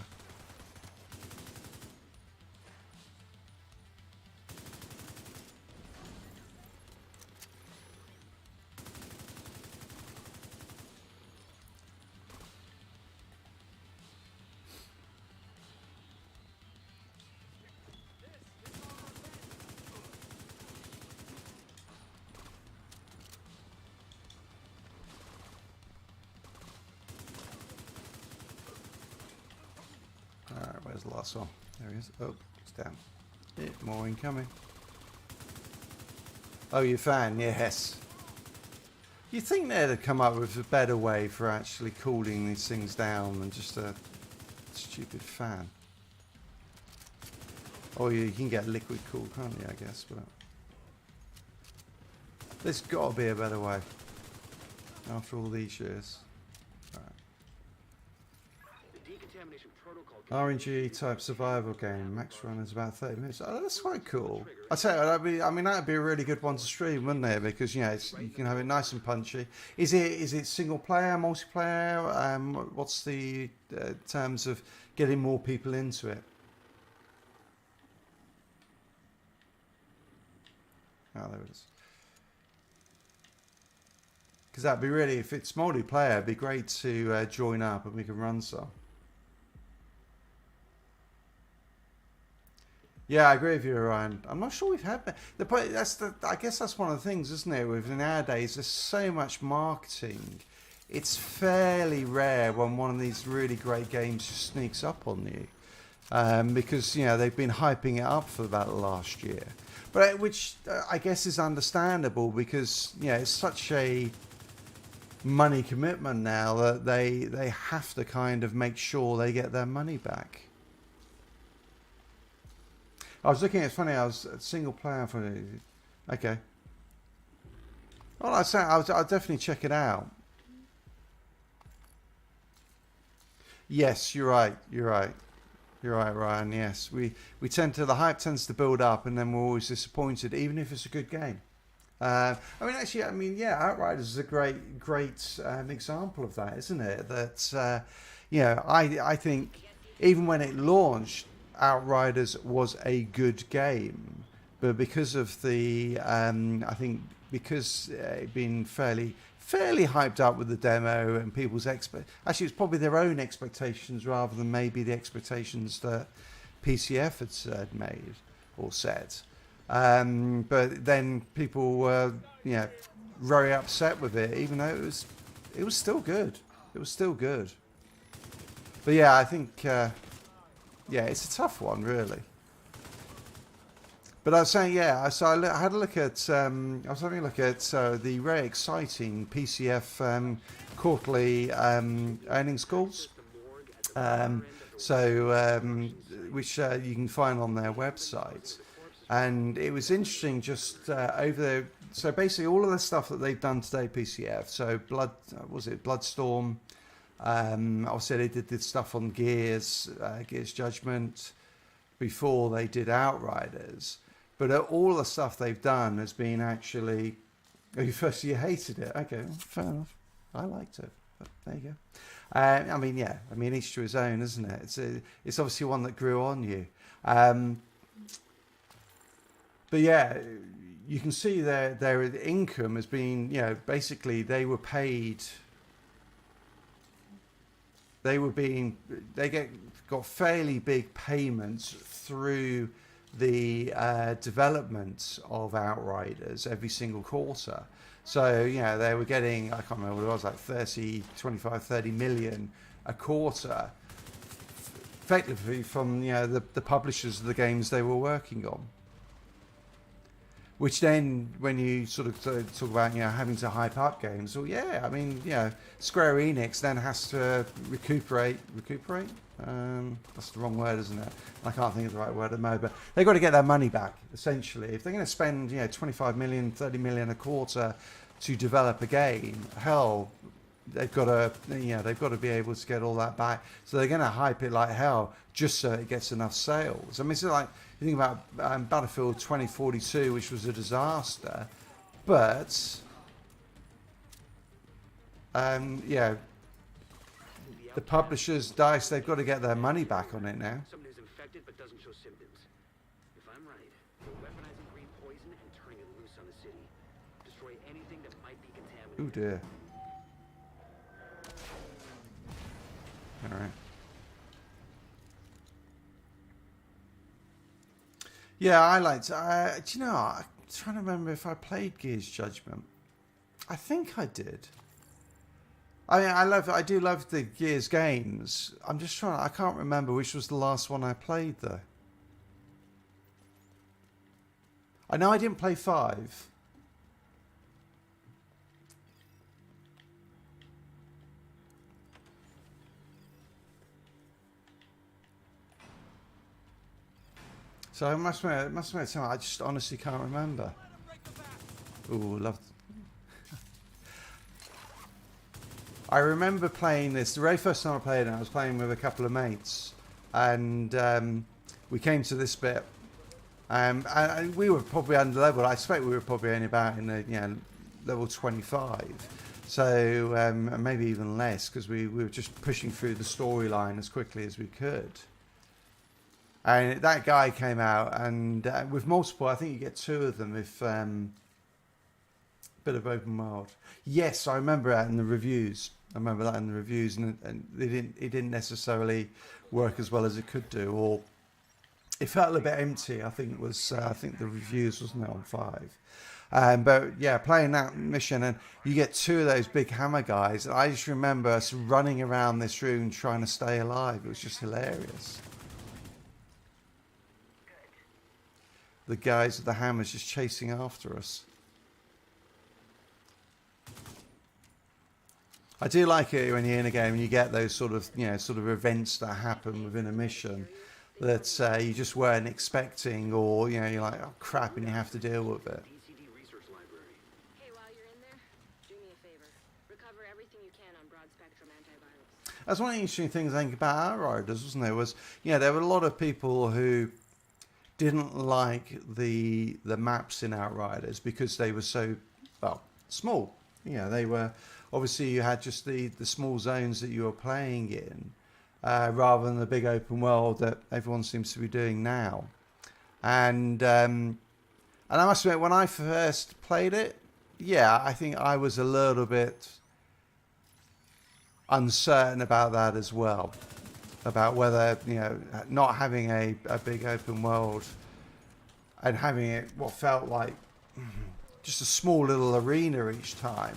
Alright, where's the last one? There he is. Oh, it's down. Yeah, more incoming. Oh, you fan? Yes. You'd think they'd have come up with a better way for actually cooling these things down than just a stupid fan. Or you can get liquid cool, can't you, I guess, but... There's got to be a better way. After all these years. RNG type survival game. Max run is about 30 minutes. Oh, that's quite cool. I tell you, that'd be a really good one to stream, wouldn't it? Because you can have it nice and punchy. Is it single player, multiplayer? What's the terms of getting more people into it? Oh, there it is. Because that'd be really, if it's multiplayer, it'd be great to join up and we can run some. Yeah, I agree with you, Ryan. I'm not sure we've had the point. I guess that's one of the things, isn't it? With nowadays, there's so much marketing. It's fairly rare when one of these really great games just sneaks up on you, because they've been hyping it up for about the last year. But which I guess is understandable because it's such a money commitment now that they have to kind of make sure they get their money back. I was looking, it's funny, I was single player for it. Okay. Well, I'll definitely check it out. Yes, you're right, Ryan. Yes, we tend to, the hype tends to build up and then we're always disappointed, even if it's a good game. Outriders is a great example of that, isn't it? That, I think even when it launched, Outriders was a good game, but because of the, because it been fairly hyped up with the demo and people's actually it's probably their own expectations rather than maybe the expectations that PCF had made or set. But then people were, very upset with it, even though it was still good. It was still good. But yeah, I think. It's a tough one, really. But I was saying, so I had a look at, I was having a look at the very exciting PCF quarterly earnings calls, which you can find on their website. And it was interesting just over there. So basically all of the stuff that they've done today, PCF, so Bloodstorm, obviously they did this stuff on Gears Judgment before they did Outriders, but all the stuff they've done has been actually. You hated it, okay, fair enough. I liked it, but there you go. Each to his own, isn't it? It's obviously one that grew on you. but yeah, you can see their income has been, basically they were paid. They got fairly big payments through the development of Outriders every single quarter. So, they were getting, I can't remember what it was, like 30 million a quarter, effectively from, the publishers of the games they were working on. Which then, when you sort of talk about, having to hype up games, well, yeah, I mean, Square Enix then has to recuperate. That's the wrong word, isn't it? I can't think of the right word at the moment. But they've got to get their money back, essentially. If they're going to spend, 25 million, 30 million a quarter to develop a game, hell, they've got to be able to get all that back. So they're going to hype it like hell, just so it gets enough sales. I mean, it's like, you think about Battlefield 2042, which was a disaster, but the publishers, DICE, they've got to get their money back on it now. Someone who's infected but doesn't show symptoms. If I'm right, they're weaponizing green poison and turning it loose on the city. Destroy anything that might be contaminated. Oh dear. All right. Yeah, I liked. Do you know? I'm trying to remember if I played Gears Judgment. I think I did. I mean, I do love the Gears games. I'm just trying. I can't remember which was the last one I played though. I know I didn't play 5. So I must admit, something I just honestly can't remember. Ooh, loved. I remember playing this the very first time I played it. I was playing with a couple of mates, and we came to this bit, and we were probably under level. I expect we were probably only about in the level 25, so maybe even less because we were just pushing through the storyline as quickly as we could. And that guy came out, and with multiple, I think you get 2 of them if bit of open world. Yes, I remember that in the reviews. And it didn't necessarily work as well as it could do, or it felt a bit empty. I think it was. I think the reviews, wasn't it, on 5? But yeah, playing that mission, and you get 2 of those big hammer guys. And I just remember us running around this room trying to stay alive. It was just hilarious. The guys with the hammers just chasing after us. I do like it when you're in a game and you get those sort of events that happen within a mission that you just weren't expecting, or you're like, oh crap, and you have to deal with it. DCD Research Library. Hey, while you're in there, do me a favor. Recover everything you can on broad-spectrum antivirals. That's one of the interesting things I think about Outriders, wasn't there? Was there were a lot of people who didn't like the maps in Outriders because they were so small. They were obviously, you had just the small zones that you were playing in, rather than the big open world that everyone seems to be doing now. And I must admit, when I first played it, I think I was a little bit uncertain about that as well. About whether, not having a big open world and having it what felt like just a small little arena each time,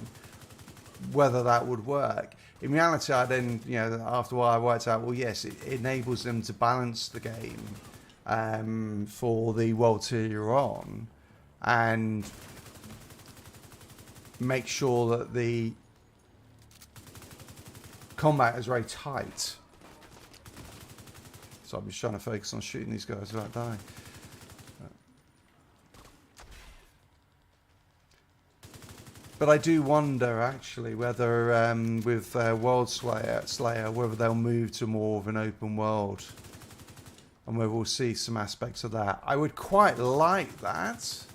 whether that would work. In reality, I then, after a while I worked out, well, yes, it enables them to balance the game for the world tier you're on, and make sure that the combat is very tight. So I'm just trying to focus on shooting these guys without dying. But I do wonder, actually, whether with World Slayer, whether they'll move to more of an open world, and whether we'll see some aspects of that. I would quite like that.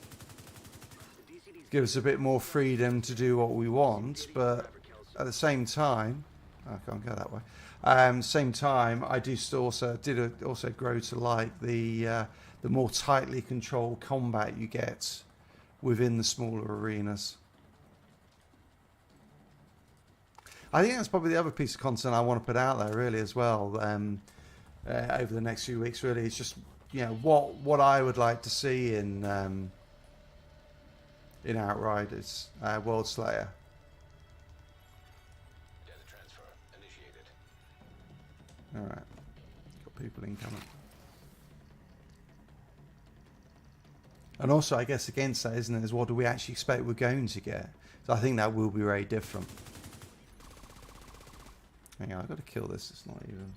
Give us a bit more freedom to do what we want, but at the same time, I can't go that way. Same time, I did also grow to like the the more tightly controlled combat you get within the smaller arenas. I think that's probably the other piece of content I want to put out there really as well, over the next few weeks. Really, it's just, you know, what I would like to see in Outriders, World Slayer. Data transfer initiated. All right, got people incoming. And also, I guess against that, isn't it, is what do we actually expect we're going to get? So I think that will be very different. Hang on, I've got to kill this. It's not even.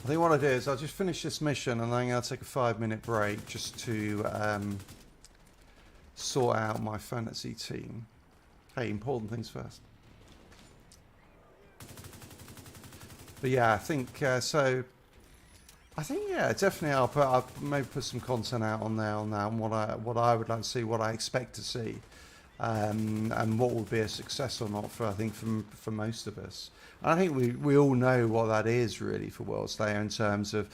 I think what I do is I'll just finish this mission and then I'm going to take a 5-minute break just to sort out my fantasy team. Hey, important things first. But yeah, I think so. I think yeah, definitely. I'll maybe put some content out on there on that, and what I would like to see, what I expect to see, and what will be a success or not for, I think, for most of us. And I think we all know what that is really for World Slayer in terms of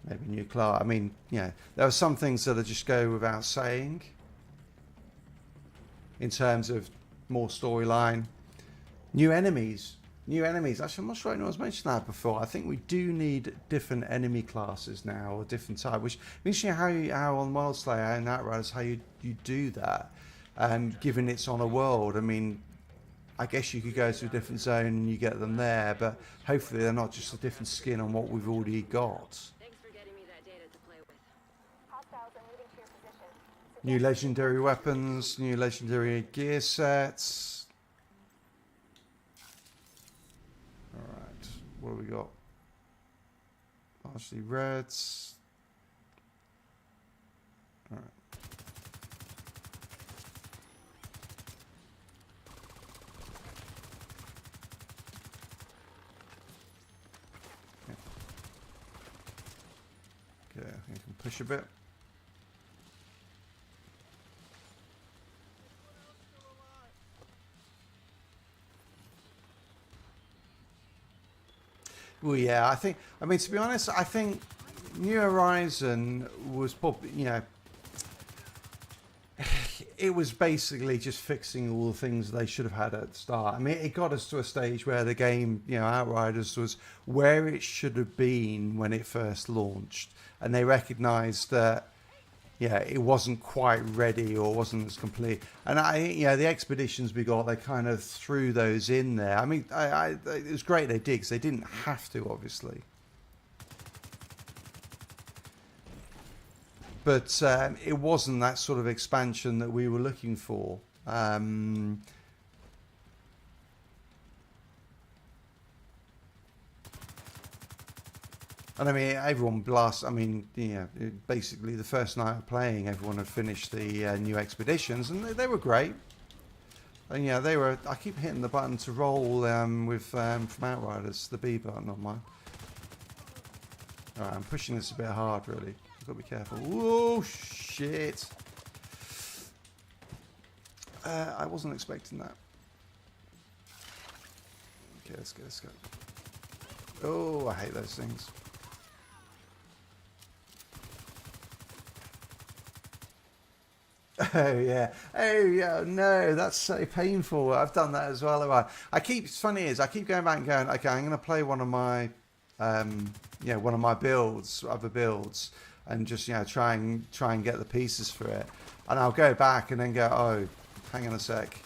maybe new class. I mean, you know, there are some things that just go without saying in terms of more storyline, new enemies. Actually, I'm not sure anyone's mentioned that before. I think we do need different enemy classes now, or different type, which means, you know, how on World Slayer and Outriders, how you do that, given it's on a world. I mean, I guess you could go to a different zone and you get them there, but hopefully they're not just a different skin on what we've already got. Thanks for getting me that data to play with. Hostiles are moving to your position. New legendary weapons, new legendary gear sets. Alright, what have we got? Largely reds. Alright. Okay, I think I can push a bit. Well, yeah, I mean, to be honest, I think New Horizon was probably, you know, it was basically just fixing all the things they should have had at the start. I mean, it got us to a stage where the game, you know, Outriders was where it should have been when it first launched. And they recognized that, yeah, it wasn't quite ready or wasn't as complete. And you know, the expeditions we got, they kind of threw those in there. I mean, it was great they did, because they didn't have to, obviously. But it wasn't that sort of expansion that we were looking for. And I mean, everyone blasts. I mean, yeah, basically the first night of playing, everyone had finished the new expeditions, and they were great. And yeah, they were. I keep hitting the button to roll with from Outriders, the B button on mine. All right, I'm pushing this a bit hard, really. I've got to be careful. Oh shit! I wasn't expecting that. Okay, let's go. Let's go. Oh, I hate those things. Oh yeah, no, that's so painful. I've done that as well. It's funny is I keep going back and going, okay, I'm going to play one of my, one of my builds, other builds, and just, you know, try and get the pieces for it, and I'll go back and then go, oh, hang on a sec,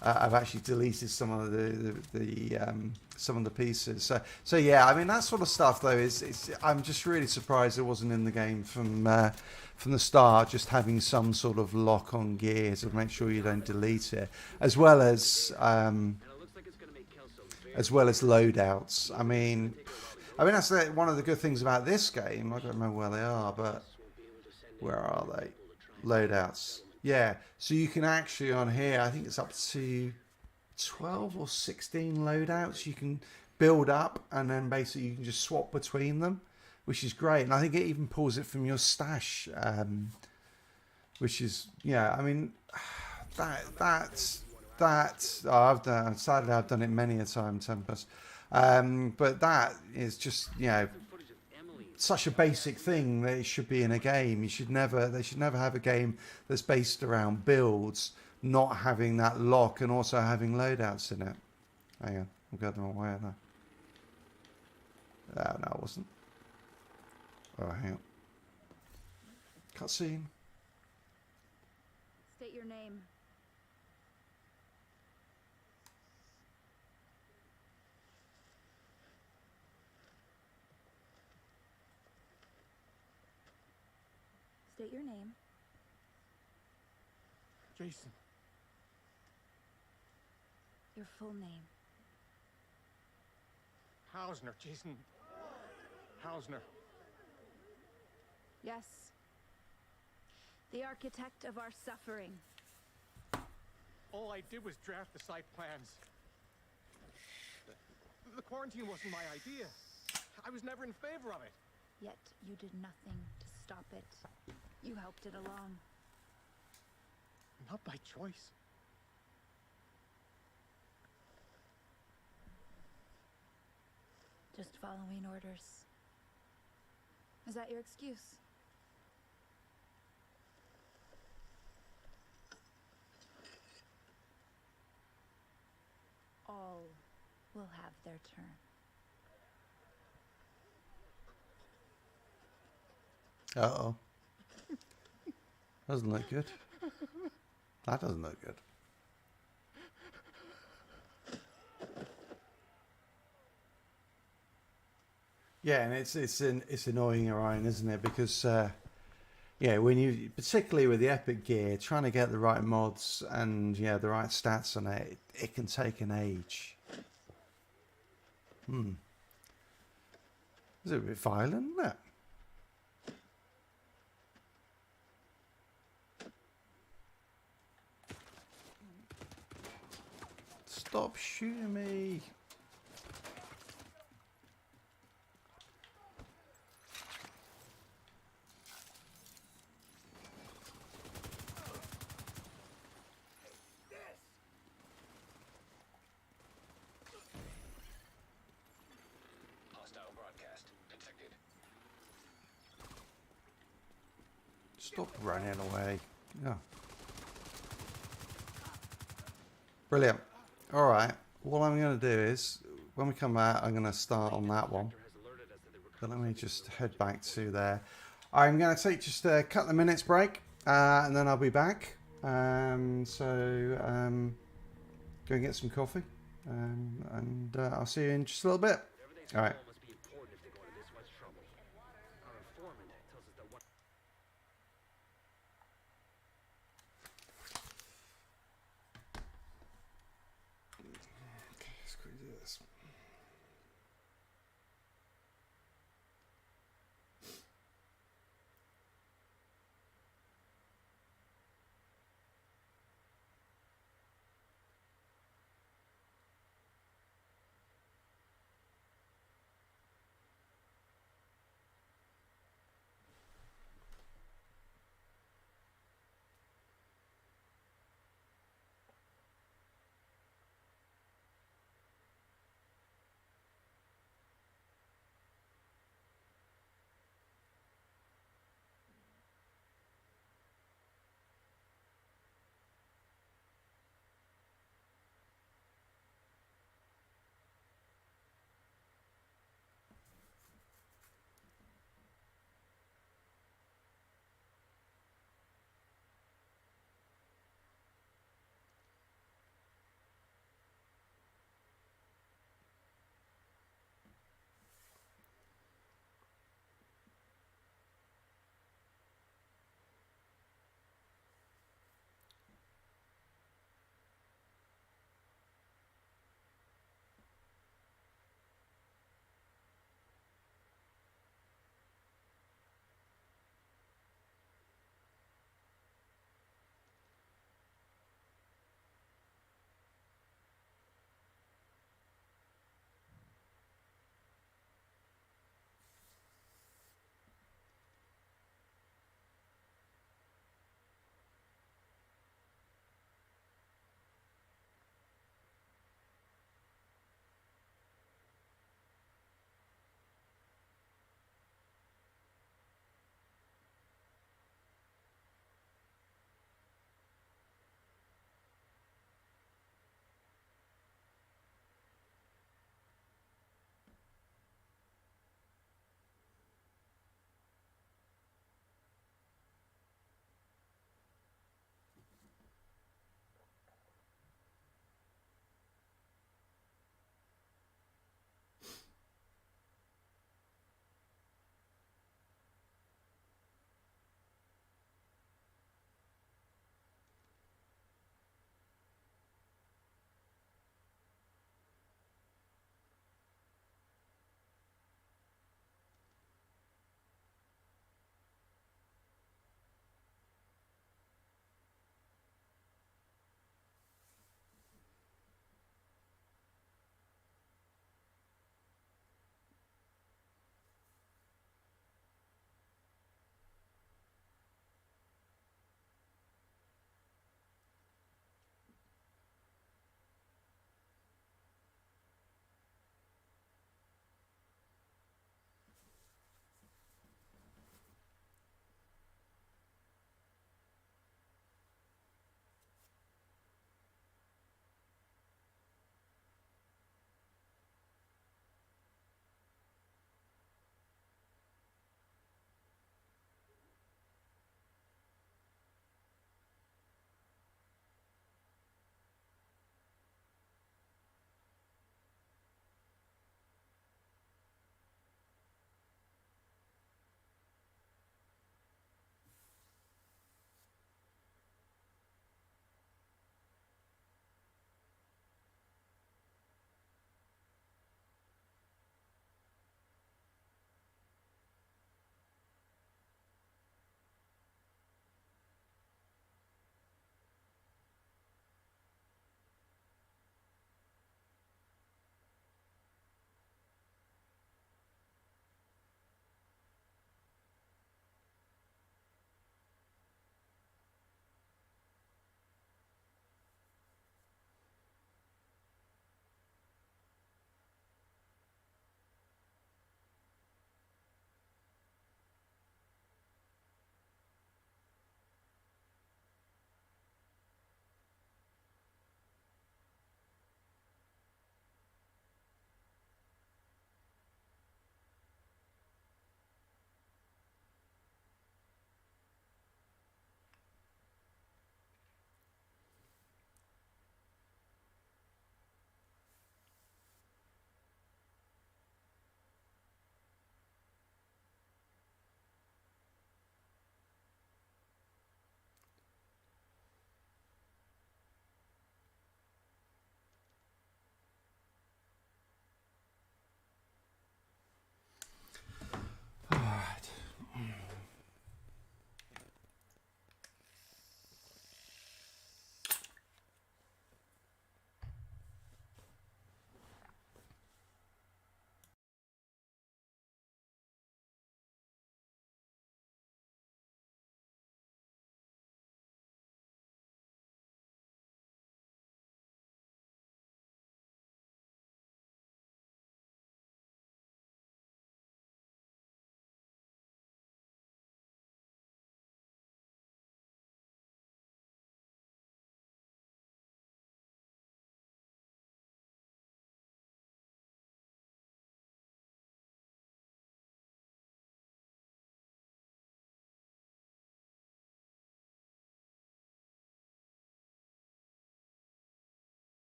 I've actually deleted some of the pieces. So yeah, I mean, that sort of stuff though I'm just really surprised it wasn't in the game from the start, just having some sort of lock on gear to make sure you don't delete it, as well as loadouts. I mean that's one of the good things about this game. I don't remember where they are, but where are they? Loadouts. Yeah, so you can actually on here, I think it's up to 12 or 16 loadouts you can build up, and then basically you can just swap between them, which is great. And I think it even pulls it from your stash, which is, yeah, I mean, I've done it many a time, Tempest. But that is just, you know, Footage of Emily. such a basic thing that it should be in a game. They should never have a game that's based around builds not having that lock and also having loadouts in it. Hang on, I'm going the wrong way, aren't I? Oh, no, I wasn't. Oh, hang on. Cutscene. State your name. State your name. Jason. Your full name. Hausner. Jason. Hausner. Yes. The architect of our suffering. All I did was draft the site plans. The quarantine wasn't my idea. I was never in favor of it. Yet you did nothing to stop it. You helped it along. Not by choice. Just following orders. Is that your excuse? All will have their turn. Uh-oh. Doesn't look good. That doesn't look good. Yeah, and it's annoying, Orion, isn't it? Because yeah, when you, particularly with the Epic gear, trying to get the right mods and the right stats on it, it can take an age. Is it a bit violent, isn't it? Stop shooting me. Hostile broadcast detected. Stop running away. Yeah. Brilliant. All right. What I'm going to do is, when we come out, I'm going to start on that one. But let me just head back to there. I'm going to take just a couple of minutes break, and then I'll be back. Go and get some coffee, and I'll see you in just a little bit. All right. Must be important if they go to this much trouble. Our informant tells us that one. Let's quickly do this.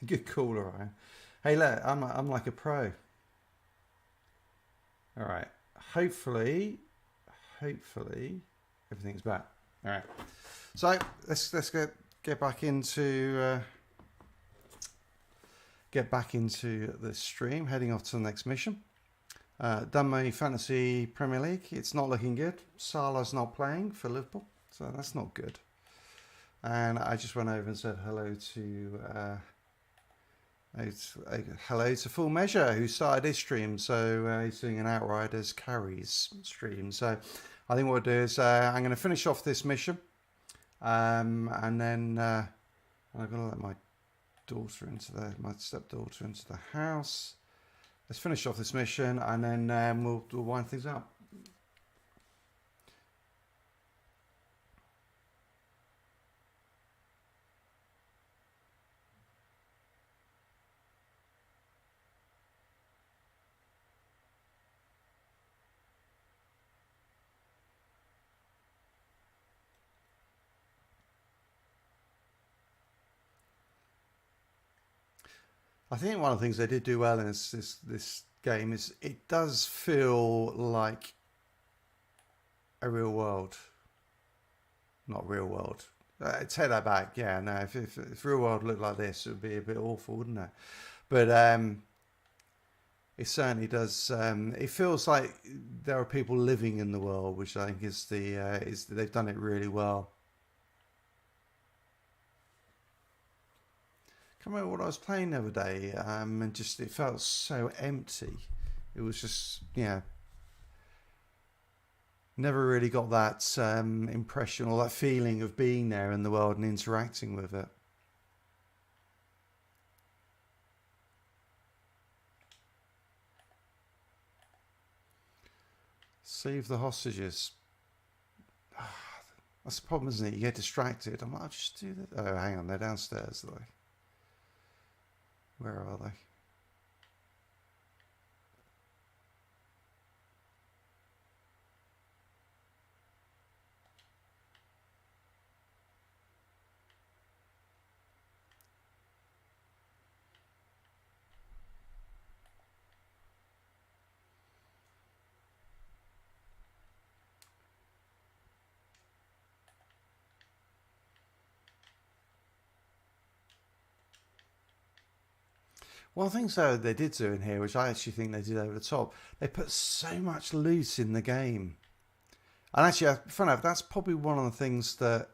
Good call, Ryan. Hey, look, I'm like a pro. All right. Hopefully everything's back. All right. So let's get back into the stream. Heading off to the next mission. Done my fantasy Premier League. It's not looking good. Salah's not playing for Liverpool, so that's not good. And I just went over and said hello to Full Measure, who started his stream. So he's doing an Outriders carries stream. So I think what we'll do is I'm going to finish off this mission, and then I'm going to let my stepdaughter into the house. Let's finish off this mission, and then we'll wind things up. I think one of the things they did do well in this game is it does feel like a real world. Not real world. Take that back. Yeah, no. If real world looked like this, it would be a bit awful, wouldn't it? But it certainly does. It feels like there are people living in the world, which I think is they've done it really well. I can't remember what I was playing the other day, and just it felt so empty. It was just, never really got that impression or that feeling of being there in the world and interacting with it. Save the hostages. That's the problem, isn't it? You get distracted. I'm like, I'll just do that. Oh, hang on, they're downstairs, though. Where are they? One of the things though they did do in here, which I actually think they did over the top, they put so much loot in the game. And actually, funny enough, that's probably one of the things that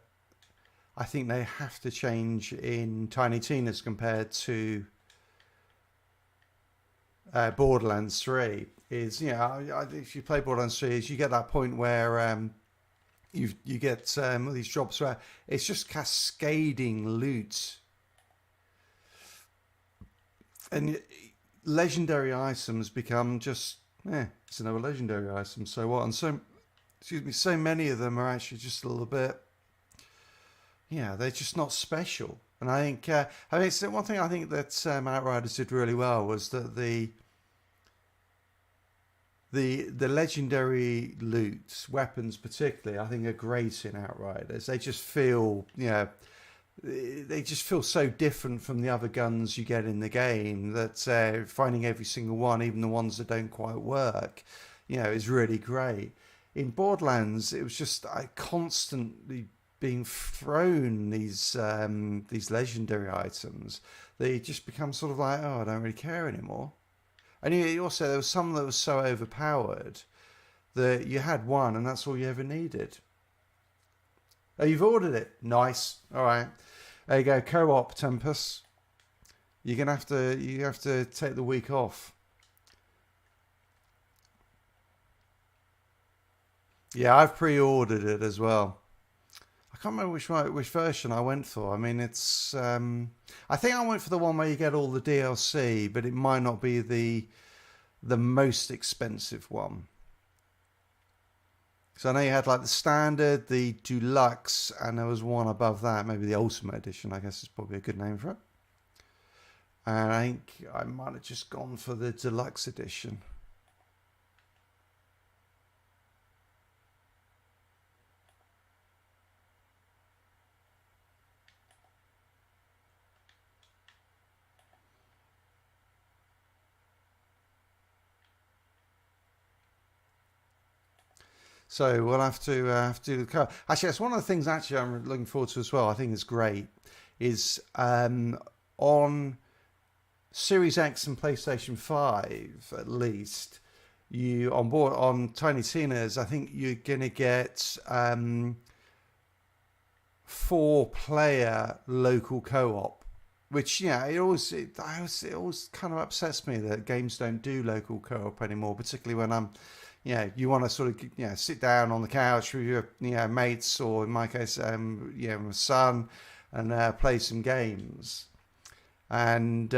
I think they have to change in Tiny Tina's compared to Borderlands 3. Is, if you play Borderlands 3, is you get that point where you get these jobs where it's just cascading loot. And legendary items become just, it's another legendary item. So what? And so many of them are actually just a little bit, they're just not special. And I think, it's one thing I think that Outriders did really well was that the legendary loot, weapons particularly, I think are great in Outriders. They just feel, they just feel so different from the other guns you get in the game that finding every single one, even the ones that don't quite work, is really great. In Borderlands, it was just constantly being thrown these legendary items. They just become sort of like, I don't really care anymore. And also there was some that was so overpowered that you had one and that's all you ever needed. Oh, you've ordered it. Nice. All right. There you go. Co-op, Tempest. You have to take the week off. Yeah, I've pre-ordered it as well. I can't remember which version I went for. I mean, it's. I think I went for the one where you get all the DLC, but it might not be the most expensive one. So I know you had like the standard, the deluxe, and there was one above that, maybe the ultimate edition, I guess is probably a good name for it. And I think I might have just gone for the deluxe edition. So we'll have to do the co. Actually, that's one of the things. Actually, I'm looking forward to as well. I think is great. Is on Series X and PlayStation 5 at least. You on board on Tiny Tina's. I think you're gonna get 4-player local co-op, which it always kind of upsets me that games don't do local co-op anymore, particularly when I'm you want to sort of sit down on the couch with your mates, or in my case my son, and play some games. And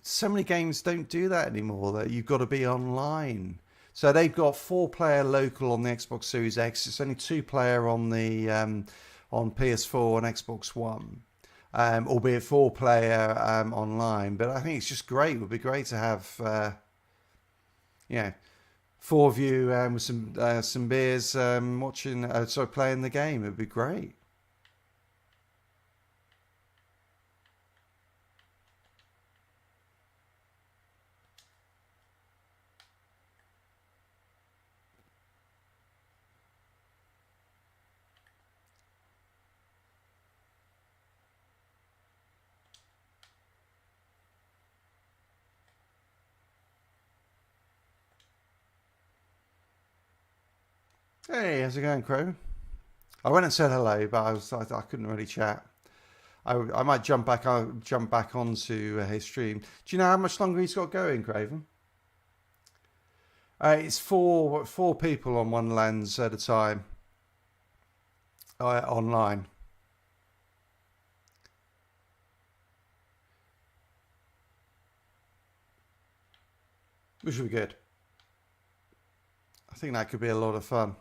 so many games don't do that anymore, that you've got to be online. So they've got 4-player local on the Xbox Series X. It's only 2-player on the on PS4 and Xbox One, albeit 4-player online. But I think it's just great. It would be great to have 4 of you with some beers watching, playing the game. It would be great. Hey, how's it going, Crow? I went and said hello, but I couldn't really chat. I might jump back onto his stream. Do you know how much longer he's got going, Craven? It's four people on Wonderlands at a time online. Which would be good. I think that could be a lot of fun.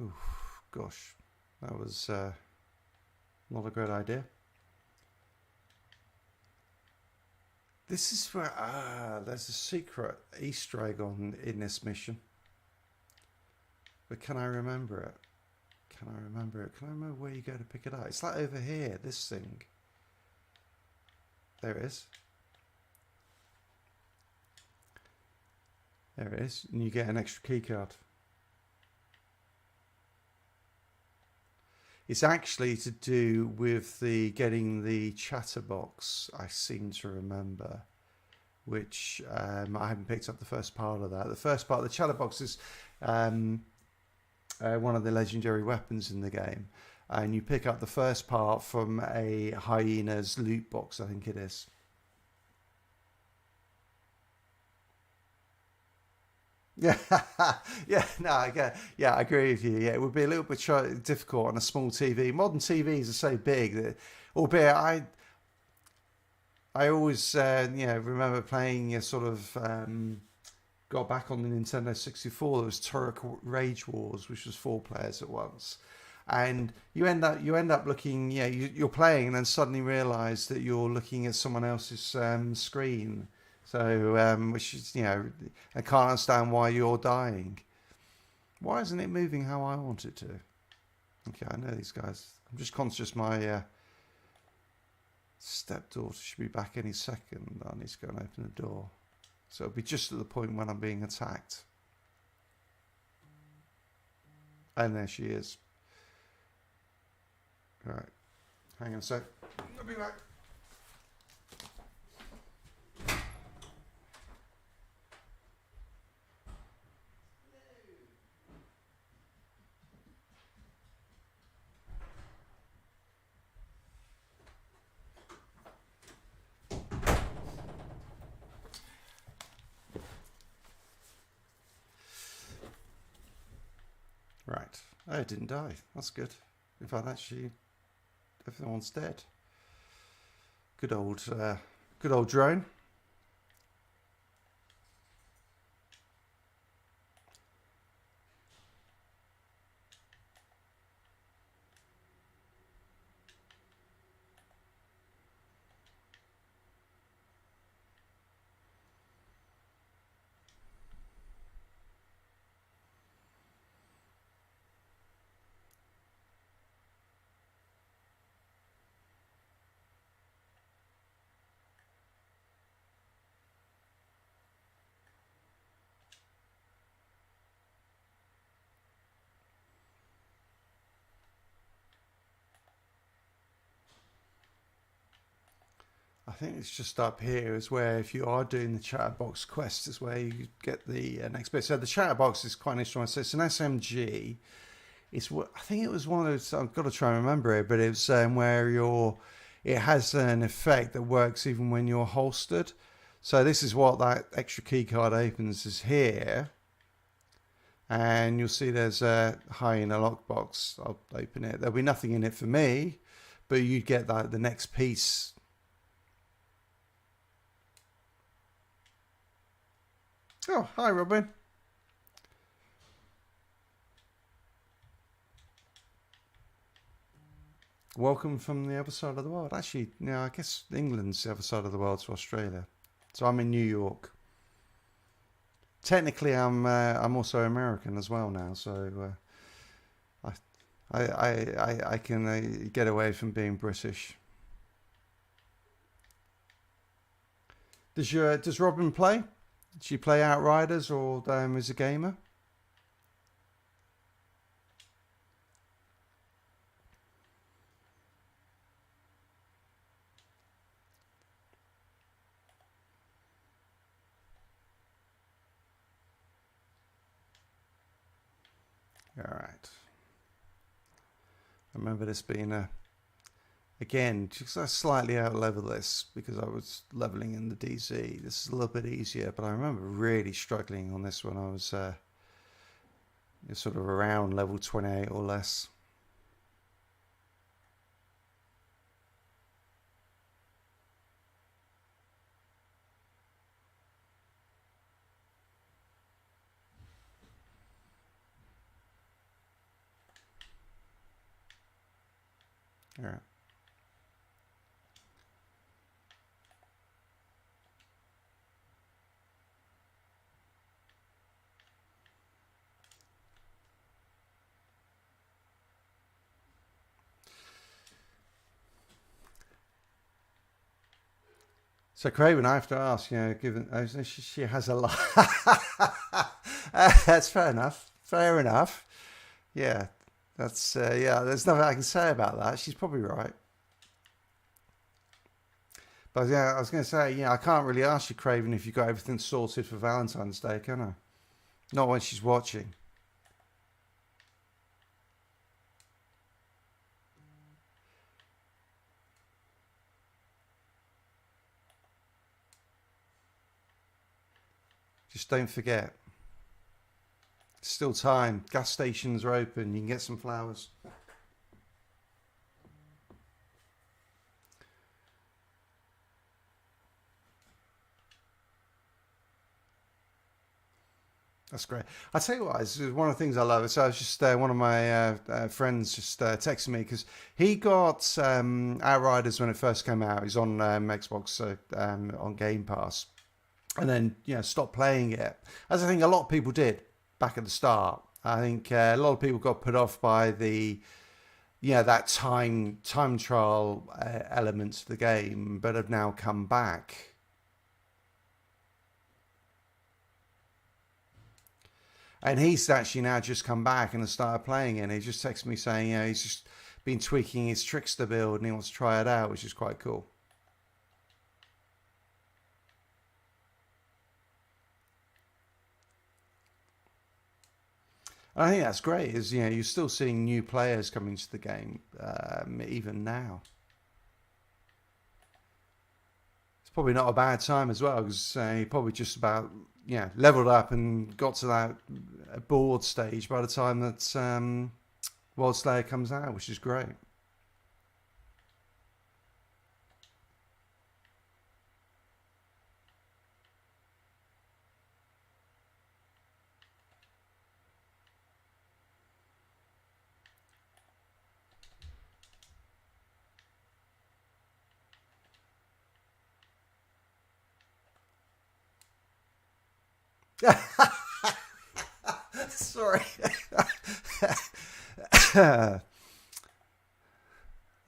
Oof, gosh, that was not a great idea. This is where there's a secret Easter egg in this mission. But can I remember it? Can I remember it? Can I remember where you go to pick it up? It's like over here, this thing. There it is. There it is. And you get an extra key card. It's actually to do with getting the chatterbox, I seem to remember, which I haven't picked up the first part of that. The first part, the chatterbox, is one of the legendary weapons in the game. And you pick up the first part from a hyena's loot box, I think it is. Yeah, I agree with you. Yeah, it would be a little bit difficult on a small TV. Modern TVs are so big that, albeit I always remember playing got back on the Nintendo 64. There was Turok Rage Wars, which was 4 players at once, and you end up looking. You're playing, and then suddenly realise that you're looking at someone else's screen. So, which is, I can't understand why you're dying. Why isn't it moving how I want it to? Okay, I know these guys. I'm just conscious my stepdaughter should be back any second. I need to go and open the door. So it'll be just at the point when I'm being attacked. And there she is. All right. Hang on a sec. I'll be back. Right. Oh, it didn't die. That's good. In fact, actually, everyone's dead. Good old drone. think it's just up here is where, if you are doing the chatterbox quest, is where you get the next bit. So the chatterbox is quite interesting. So it's an SMG. It's what I think it was one of those. I've got to try and remember it, but it was where it has an effect that works even when you're holstered. So this is what that extra key card opens is here. And you'll see there's a hyena lockbox. I'll open it. There'll be nothing in it for me, but you'd get that the next piece. Oh, hi, Robin. Welcome from the other side of the world. Actually, yeah, I guess England's the other side of the world to Australia. So I'm in New York. Technically, I'm also American as well now, so I can get away from being British. Does Robin play? Does she play Outriders or is a gamer? All right. I remember this being again, just I slightly out level this because I was leveling in the DZ. This is a little bit easier, but I remember really struggling on this when I was sort of around level 28 or less. All right. So Craven, I have to ask, given she has a lot. That's fair enough. Fair enough. Yeah. That's, there's nothing I can say about that. She's probably right. But yeah, I was going to say, I can't really ask you, Craven, if you got everything sorted for Valentine's Day, can I? Not when she's watching. Just don't forget. Still time. Gas stations are open. You can get some flowers. That's great. I tell you what, this is one of the things I love. So I was just one of my friends just texted me because he got Outriders when it first came out. He's on Xbox, so on Game Pass, and then stopped playing it, as I think a lot of people did back at the start. I think a lot of people got put off by the that time trial elements of the game, but have now come back. And he's actually now just come back and has started playing it. And he just texted me saying, he's just been tweaking his Trickster build and he wants to try it out, which is quite cool. And I think that's great. Is you're still seeing new players coming to the game even now. It's probably not a bad time as well because he probably just about leveled up and got to that board stage by the time that World Slayer comes out, which is great. Sorry.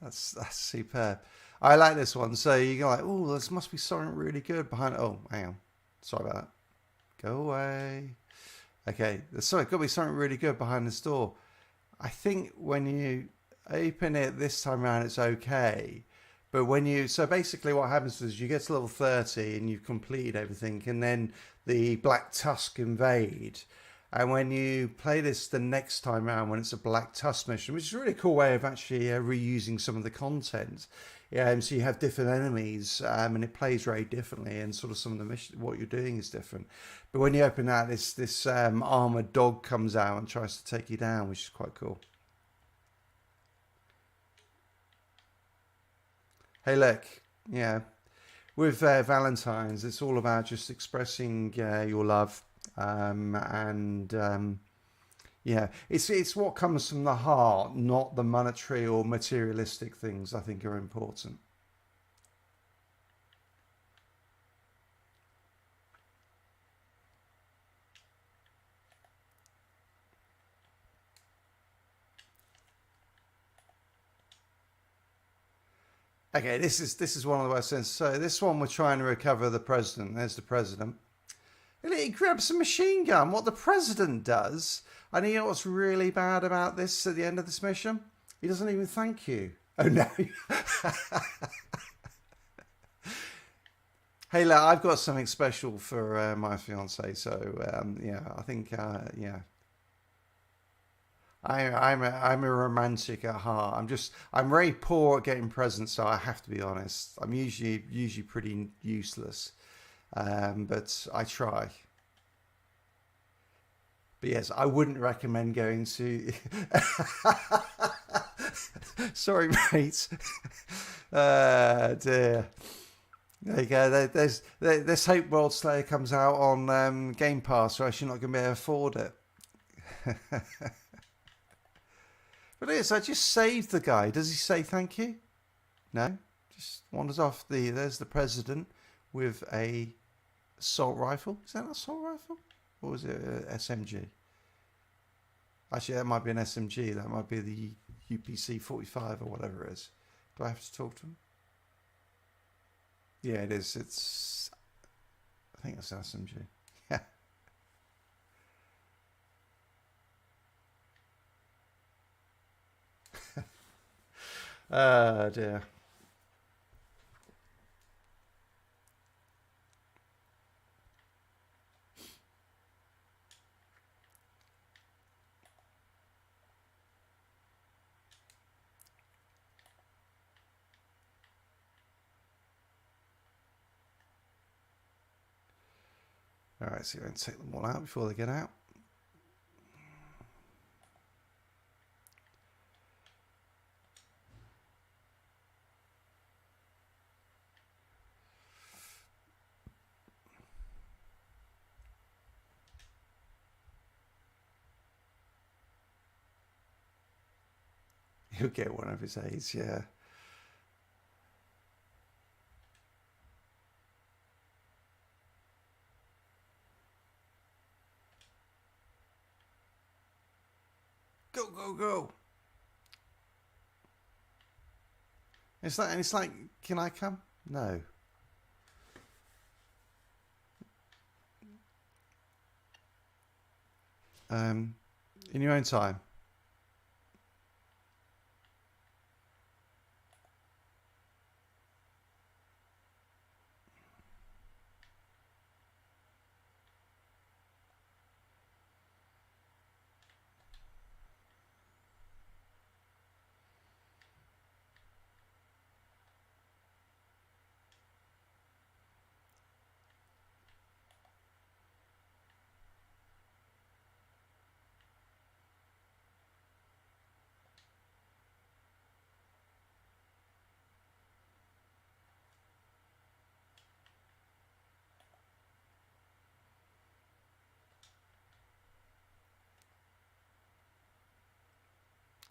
That's superb. I like this one. So you go like, oh, this must be something really good behind. Oh, hang on. Sorry about that. Go away. Okay, there's got to be something really good behind this door. I think when you open it this time around, it's okay. But when you, so basically what happens is you get to level 30 and you've completed everything, and then the Black Tusk invade. And when you play this the next time around, when it's a Black Tusk mission, which is a really cool way of actually reusing some of the content. So you have different enemies, and it plays very differently, and sort of some of the mission, what you're doing is different. But when you open that, this armored dog comes out and tries to take you down, which is quite cool. Hey, look, yeah, with Valentine's, it's all about just expressing your love, yeah, it's what comes from the heart, not the monetary or materialistic things I think are important. Okay, this is one of the worst things. So this one, we're trying to recover the president. There's the president. He grabs a machine gun. What the president does, and you know what's really bad about this at the end of this mission? He doesn't even thank you. Oh no. Hey, look, I've got something special for my fiance. So yeah, I think yeah. I'm a romantic at heart. I'm very poor at getting presents, so I have to be honest. I'm usually pretty useless, but I try. But yes, I wouldn't recommend going to. Sorry, mate. Dear. There you go. This Hope World Slayer comes out on Game Pass, so you're not going to be able to afford it. But it is, I just saved the guy. Does he say thank you? No. Just wanders off. There's the president with a assault rifle. Is that an assault rifle? Or was it an SMG? Actually, that might be an SMG. That might be the UPC 45 or whatever it is. Do I have to talk to him? Yeah, it is. I think it's an SMG. Yeah. Oh dear. All right, so you're going to take them all out before they get out. He'll get one of his aides, yeah. Go, go, go. It's like, can I come? No. In your own time.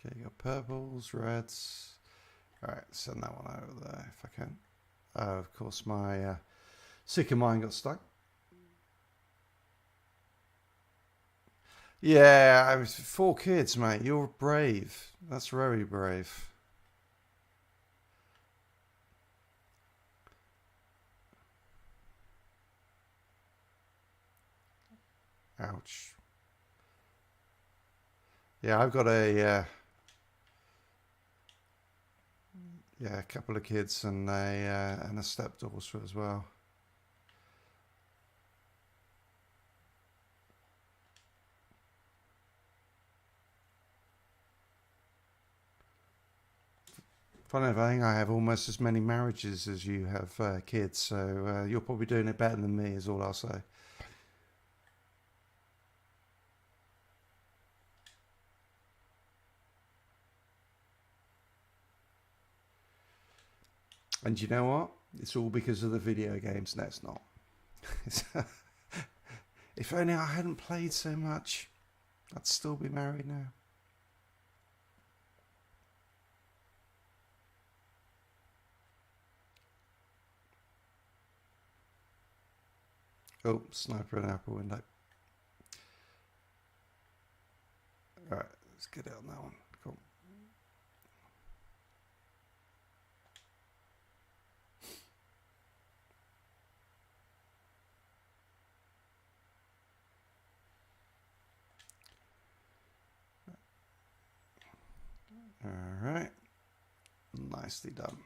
Okay, you got purples, reds. All right, send that one over there if I can. Oh, of course, my Seeker mine got stuck. Yeah, I was 4 kids, mate. You're brave. That's very brave. Ouch. Yeah, I've got a Yeah, a couple of kids and a stepdaughter as well. Funny thing, I have almost as many marriages as you have kids, so you're probably doing it better than me, is all I'll say. And you know what? It's all because of the video games. No, it's not. If only I hadn't played so much, I'd still be married now. Oh, sniper in an upper window. Alright, let's get out on that one. Cool. Alright. Nicely done.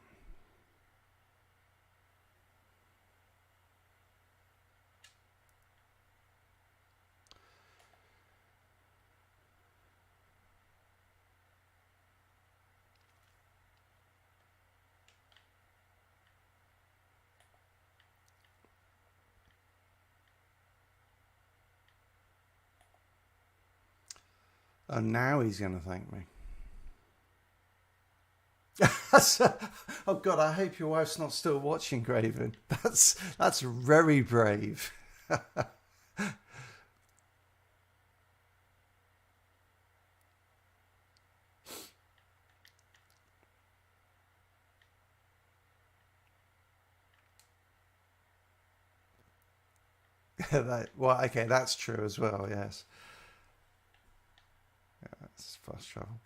And now he's going to thank me. Oh God, I hope your wife's not still watching, Graven. That's very brave. Well, okay, that's true as well, yes. Yeah, that's fast travel.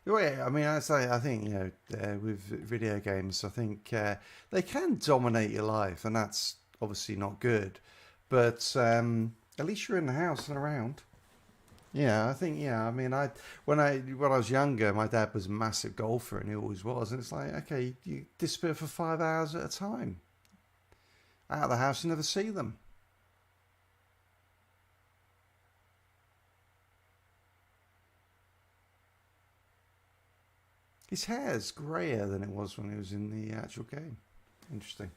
Well, yeah, I mean, I think, with video games, I think they can dominate your life, and that's obviously not good. But at least you're in the house and around. Yeah, I think, yeah. I mean, when I was younger, my dad was a massive golfer, and he always was. And it's like, okay, you disappear for 5 hours at a time. Out of the house, you never see them. His hair's grayer than it was when he was in the actual game. Interesting.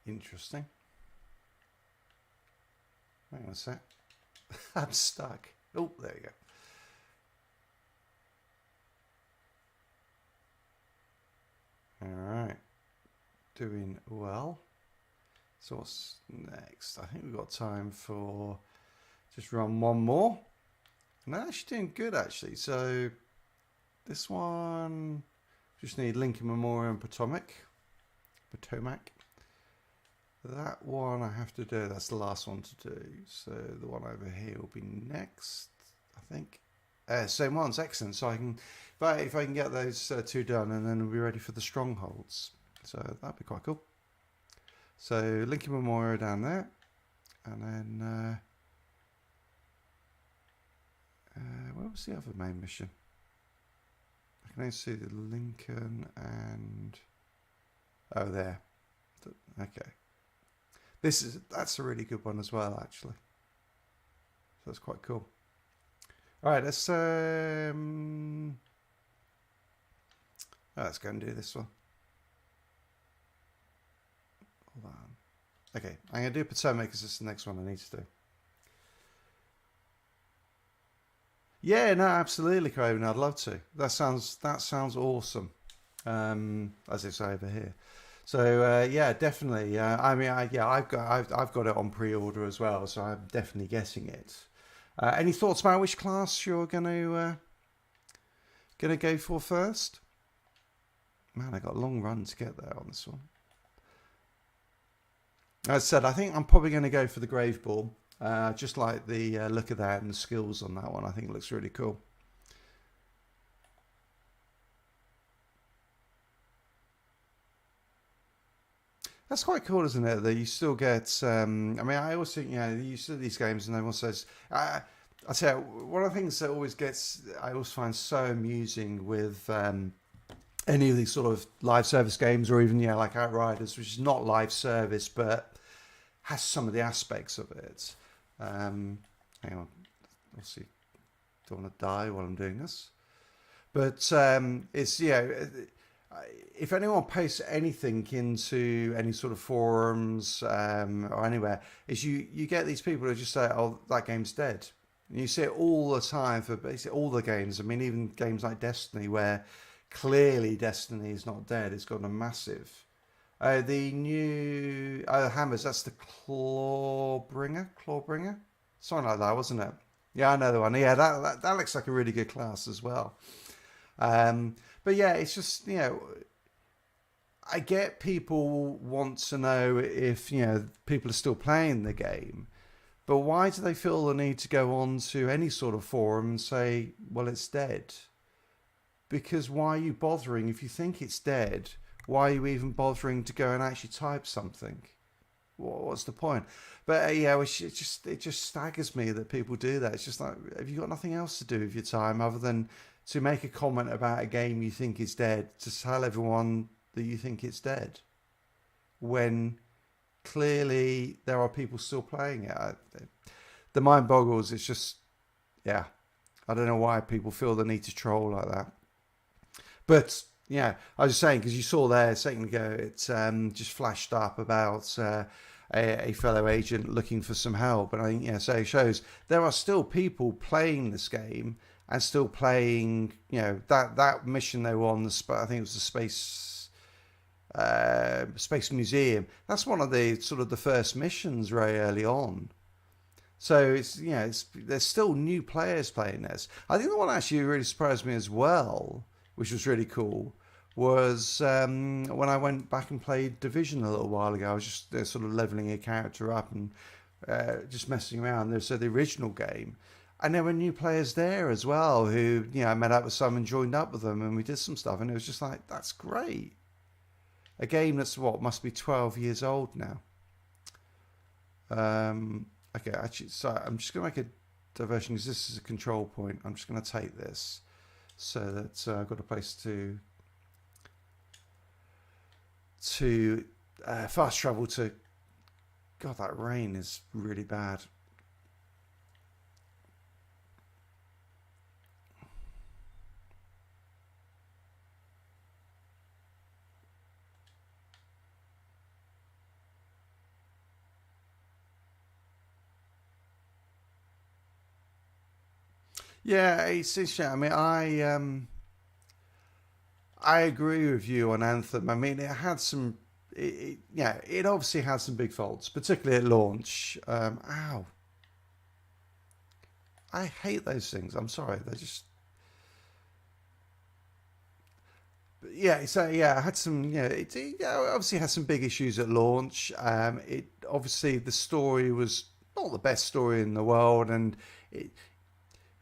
Interesting. Hang on a sec. I'm stuck. Oh, there you go. Alright. Doing well. So what's next? I think we've got time for just run one more. And they're actually doing good, actually. So this one, just need Lincoln Memorial and Potomac. Potomac. That one I have to do. That's the last one to do. So the one over here will be next, I think. Same ones, excellent. So I can, if I can get those two done, and then we'll be ready for the strongholds. So that'd be quite cool. So Lincoln Memorial down there, and then where was the other main mission? I can only see the Lincoln and there. Okay. That's a really good one as well, actually. So that's quite cool. All right, let's go and do this one. Hold on. Okay, I'm going to do Potomac because it's the next one I need to do. Yeah, no, absolutely, Craven. I'd love to. That sounds awesome. As they say over here. So yeah, definitely. I mean, I've got it on pre-order as well, so I'm definitely getting it. Any thoughts about which class you're gonna go for first? Man, I got a long run to get there on this one. As I said, I think I'm probably going to go for the Grave Ball. Just like the look of that and the skills on that one. I think it looks really cool. That's quite cool, isn't it? That you still get. I mean, I always think, you see these games and everyone says. I tell you, one of the things that I always find so amusing with any of these sort of live service games, or even like Outriders, which is not live service but has some of the aspects of it. Hang on, I'll see. Don't want to die while I'm doing this, but it's if anyone posts anything into any sort of forums or anywhere, is you get these people who just say, "Oh, that game's dead." And you see it all the time for basically all the games. I mean, even games like Destiny, where clearly Destiny is not dead. It's got a massive. The new hammers. That's the Clawbringer, something like that, wasn't it? Yeah, I know the one. Yeah, that looks like a really good class as well. But yeah, it's just, I get people want to know if, people are still playing the game, but why do they feel the need to go on to any sort of forum and say, well, it's dead? Because why are you bothering? If you think it's dead, why are you even bothering to go and actually type something? What's the point? But it just staggers me that people do that. It's just like, have you got nothing else to do with your time other than to make a comment about a game you think is dead, to tell everyone that you think it's dead, when clearly there are people still playing it? The mind boggles. It's just, I don't know why people feel the need to troll like that. But I was just saying, because you saw there a second ago, it just flashed up about a fellow agent looking for some help, and I think so it shows there are still people playing this game and still playing. That mission they were on, I think it was the Space Museum. That's one of the sort of the first missions very early on. So it's there's still new players playing this. I think the one actually really surprised me as well, which was really cool, was when I went back and played Division a little while ago. I was just sort of leveling a character up and just messing around. So the original game, and there were new players there as well who I met up with some and joined up with them, and we did some stuff, and it was just like, that's great. A game that's must be 12 years old now. Okay, actually, so I'm just going to make a diversion because this is a control point. I'm just going to take this so that I've got a place to fast travel to. God, that rain is really bad. Yeah, it's interesting. I mean, I agree with you on Anthem. I mean, it had some, it obviously had some big faults, particularly at launch. Ow. I hate those things. I'm sorry. They're just, yeah, so yeah, I had some, it obviously had some big issues at launch. It obviously the story was not the best story in the world, and it,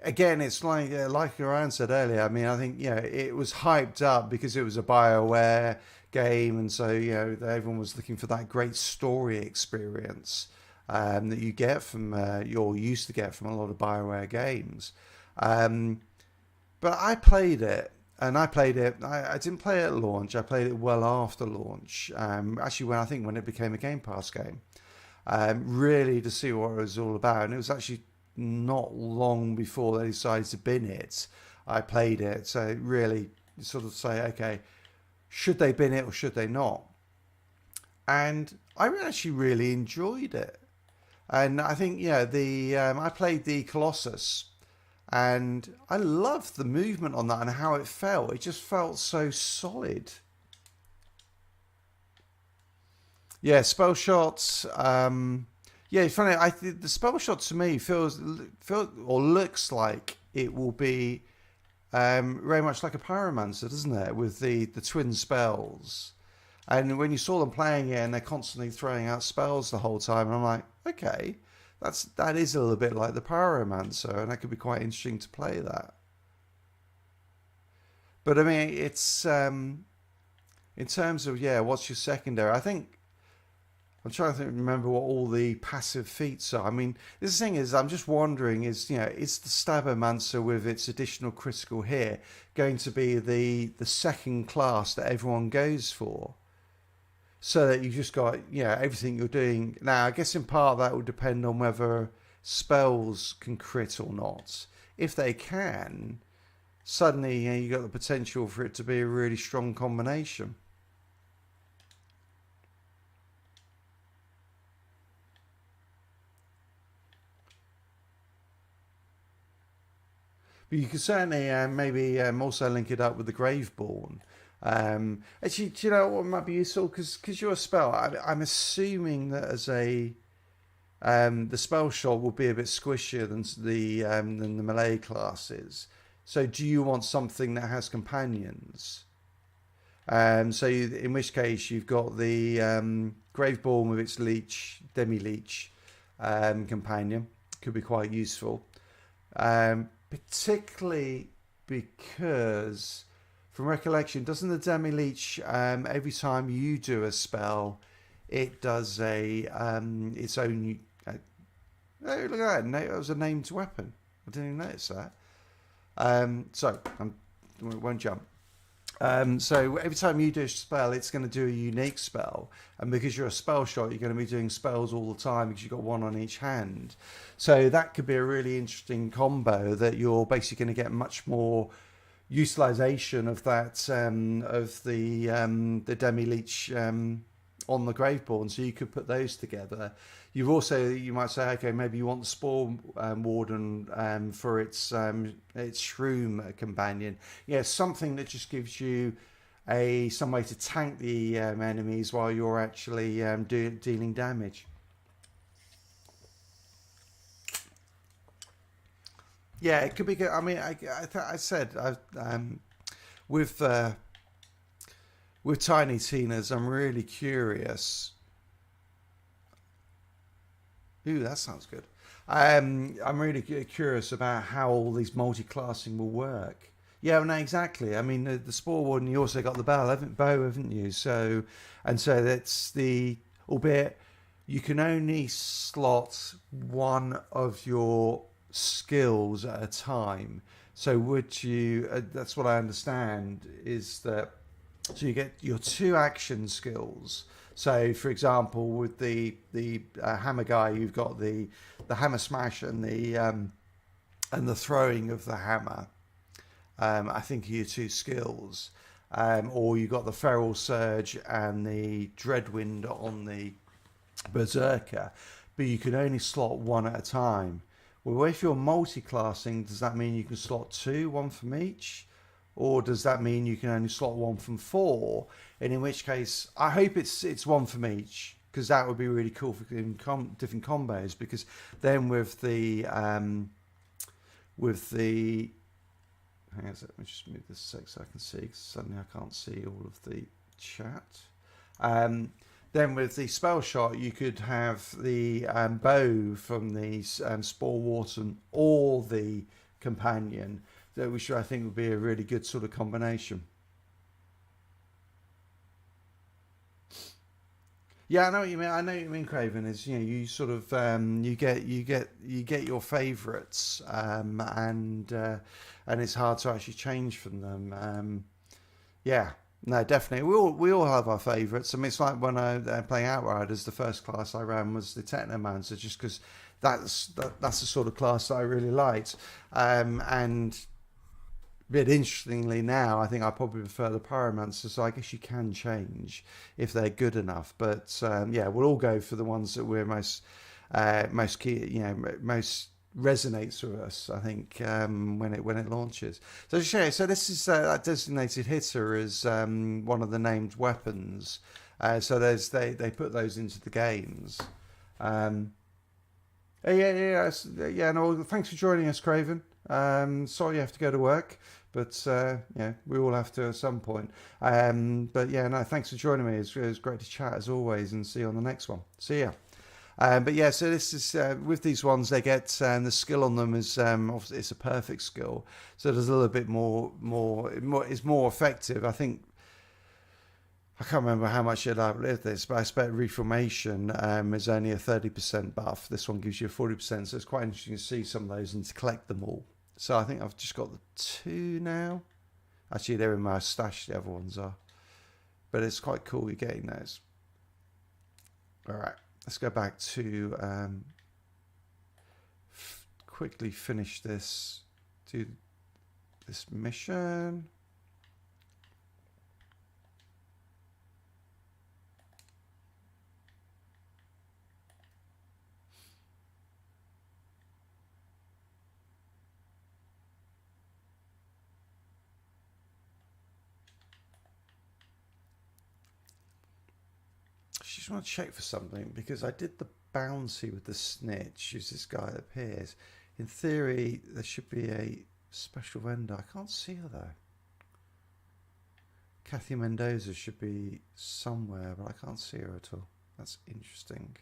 again, it's like Ryan said earlier. I mean, I think it was hyped up because it was a BioWare game, and so everyone was looking for that great story experience that you get from you're used to get from a lot of BioWare games. But I played it, and I played it. I didn't play it at launch. I played it well after launch. Actually, when it became a Game Pass game, really to see what it was all about. And it was actually not long before they decided to bin it. I played it, so really sort of say, okay, should they bin it or should they not? And I actually really enjoyed it. And I think I played the Colossus. And I loved the movement on that and how it felt. It just felt so solid. Yeah, spell shots. Yeah, funny. The spell shot to me feels or looks like it will be very much like a pyromancer, doesn't it? With the twin spells. And when you saw them playing it, and they're constantly throwing out spells the whole time, and I'm like, okay. That is a little bit like the Pyromancer, and that could be quite interesting to play that. But I mean, it's in terms of what's your secondary? I think I'm trying to remember what all the passive feats are. I mean, this thing is, I'm just wondering, is the Stabbermancer with its additional critical hit going to be the second class that everyone goes for? So that you've just got, everything you're doing. Now, I guess in part that will depend on whether spells can crit or not. If they can, suddenly you've got the potential for it to be a really strong combination. But you can certainly maybe also link it up with the Graveborn. Actually, do you know what might be useful? Because you're a spell, I'm assuming that as the spell shot will be a bit squishier than the melee classes. So do you want something that has companions? In which case you've got the Graveborn with its demi-leech companion. Could be quite useful. Particularly because, from recollection, doesn't the demi-leech, every time you do a spell, it does its own... oh, look at that. That was a named weapon. I didn't even notice that. I won't jump. So every time you do a spell, it's going to do a unique spell. And because you're a spell shot, you're going to be doing spells all the time because you've got one on each hand. So that could be a really interesting combo that you're basically going to get much more utilization of that, of the demi-leech on the Graveborn. So you could put those together. You might say, okay, maybe you want the Spore Warden for its Shroom companion. Yeah, something that just gives you some way to tank the enemies while you're actually dealing damage. Yeah, it could be good. I mean, I said with Tiny Tina's, I'm really curious. Ooh, that sounds good. I'm really curious about how all these multi-classing will work. Yeah, no, exactly. I mean, the Spore Warden, you also got the bow, haven't you? So that's albeit you can only slot one of your skills at a time. So would you, that's what I understand, is that, so you get your 2 action skills. So, for example, with the hammer guy, you've got the hammer smash and the throwing of the hammer. I think are your 2 skills. Or you got the feral surge and the dreadwind on the berserker, but you can only slot one at a time. Well, if you're multi-classing, does that mean you can slot 2, one from each? Or does that mean you can only slot 1 from 4? And in which case, I hope it's 1 from each, because that would be really cool for different combos. Because then with the hang on a sec, let me just move this a sec so I can see, because suddenly I can't see all of the chat. Then with the spell shot, you could have the bow from the Spore Wharton or the companion, which I think would be a really good sort of combination. Yeah, I know what you mean. I know what you mean, Craven. Is, you know, you sort of you get your favourites, and it's hard to actually change from them. Yeah, no, definitely. We all have our favourites. I mean, it's like when I playing Outriders, the first class I ran was the Technomancer, just because that's the sort of class that I really liked. And a bit interestingly now, I think I probably prefer the Pyromancer, so I guess you can change if they're good enough. But yeah, we'll all go for the ones that we're most key, you know, most resonates with us, I think, when it launches. So this is that designated hitter as one of the named weapons. So they put those into the games. Yeah. No, thanks for joining us, Craven. Sorry you have to go to work, but yeah, we all have to at some point. But yeah, no, thanks for joining me. It was great to chat as always, and see you on the next one. See ya. But yeah, so this is with these ones, they get the skill on them is obviously it's a perfect skill, so there's a little bit more it's more effective. I think I can't remember how much it outlived this, but I expect Reformation is only a 30% buff. This one gives you a 40%, so it's quite interesting to see some of those and to collect them all. So I think I've just got the 2 now. Actually, they're in my stash, the other ones are. But it's quite cool you're getting those. All right, let's go back to quickly finish this, do this mission. I just want to check for something, because I did the bouncy with the snitch, who's this guy that appears. In theory, there should be a special vendor. I can't see her though. Kathy Mendoza should be somewhere, but I can't see her at all. That's interesting.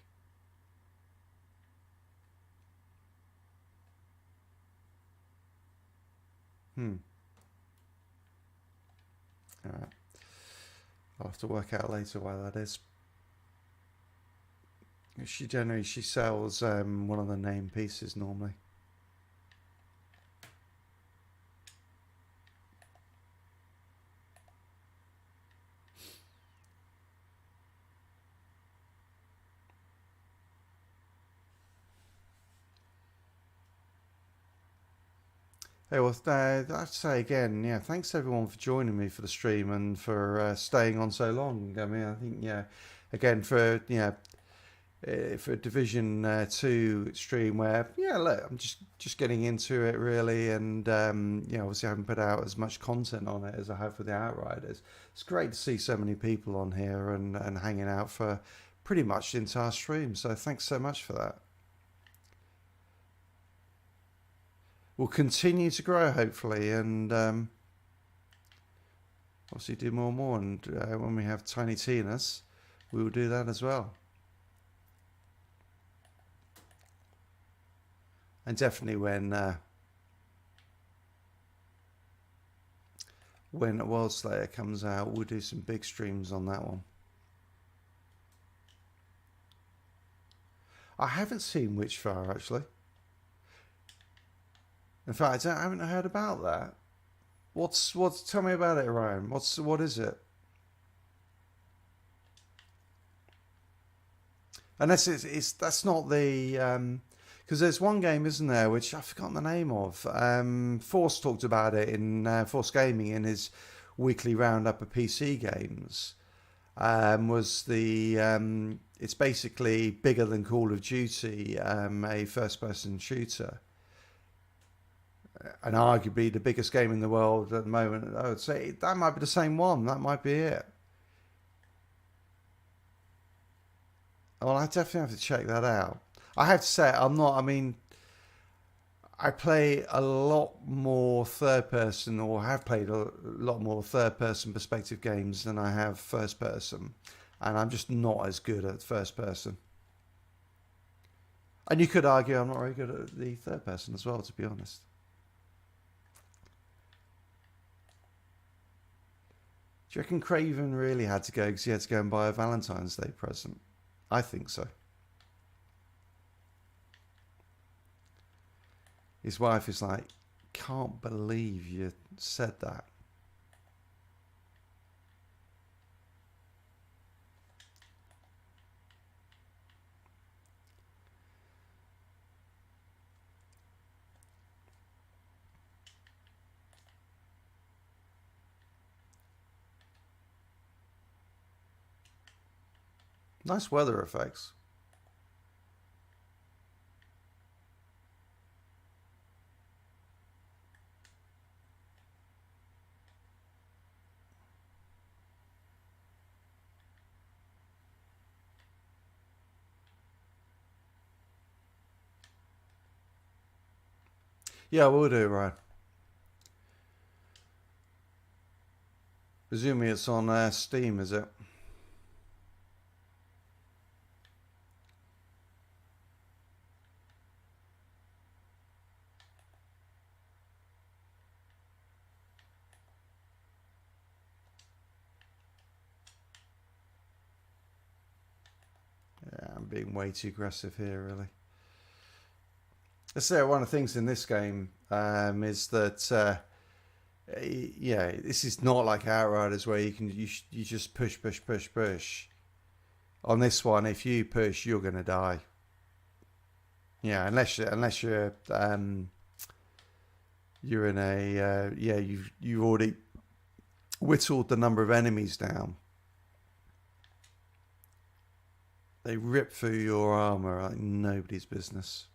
Alright. I'll have to work out later why that is. She sells one of the name pieces normally. Hey, well, I'd say again, yeah, thanks everyone for joining me for the stream and for staying on so long. I mean, I think, yeah, again, for a Division 2 stream where, yeah, look, I'm just getting into it really, and obviously I haven't put out as much content on it as I have with the Outriders. It's great to see so many people on here and hanging out for pretty much the entire stream, so thanks so much for that. We'll continue to grow, hopefully, and obviously do more and more, and when we have Tiny Tina's, we will do that as well. And definitely when World Slayer comes out, we'll do some big streams on that one. I haven't seen Witchfire actually. In fact, I haven't heard about that. What's? Tell me about it, Ryan. What is it? Unless that's not the because there's one game, isn't there, which I've forgotten the name of. Force talked about it in Force Gaming in his weekly roundup of PC games. Was the it's basically bigger than Call of Duty, a first-person shooter. And arguably the biggest game in the world at the moment. I would say that might be the same one. That might be it. Well, I definitely have to check that out. I have to say, I'm not. I mean, I play a lot more third person, or have played a lot more third person perspective games than I have first person. And I'm just not as good at first person. And you could argue I'm not very good at the third person as well, to be honest. Do you reckon Craven really had to go because he had to go and buy a Valentine's Day present? I think so. His wife is like, can't believe you said that. Nice weather effects. Yeah, we'll do, right. Presumably it's on Steam, is it? Yeah, I'm being way too aggressive here, really. Let's say one of the things in this game is that, yeah, this is not like Outriders where you just push. On this one, if you push, you're gonna die. Yeah, unless you're in a yeah, you've already whittled the number of enemies down. They rip through your armor like nobody's business.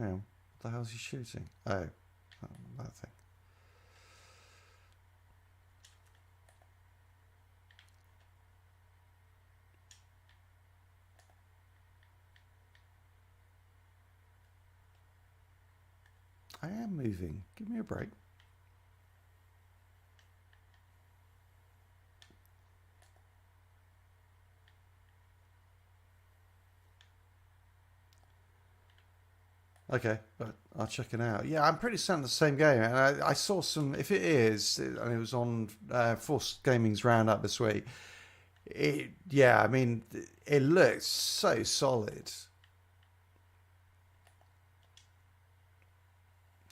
Oh, what the hell's he shooting? Oh, that thing. I am moving. Give me a break. Okay, but I'll check it out. Yeah, I'm pretty certain it's the same game. And I saw some, if it is, and it was on Force Gaming's roundup this week. Yeah, I mean, it looks so solid.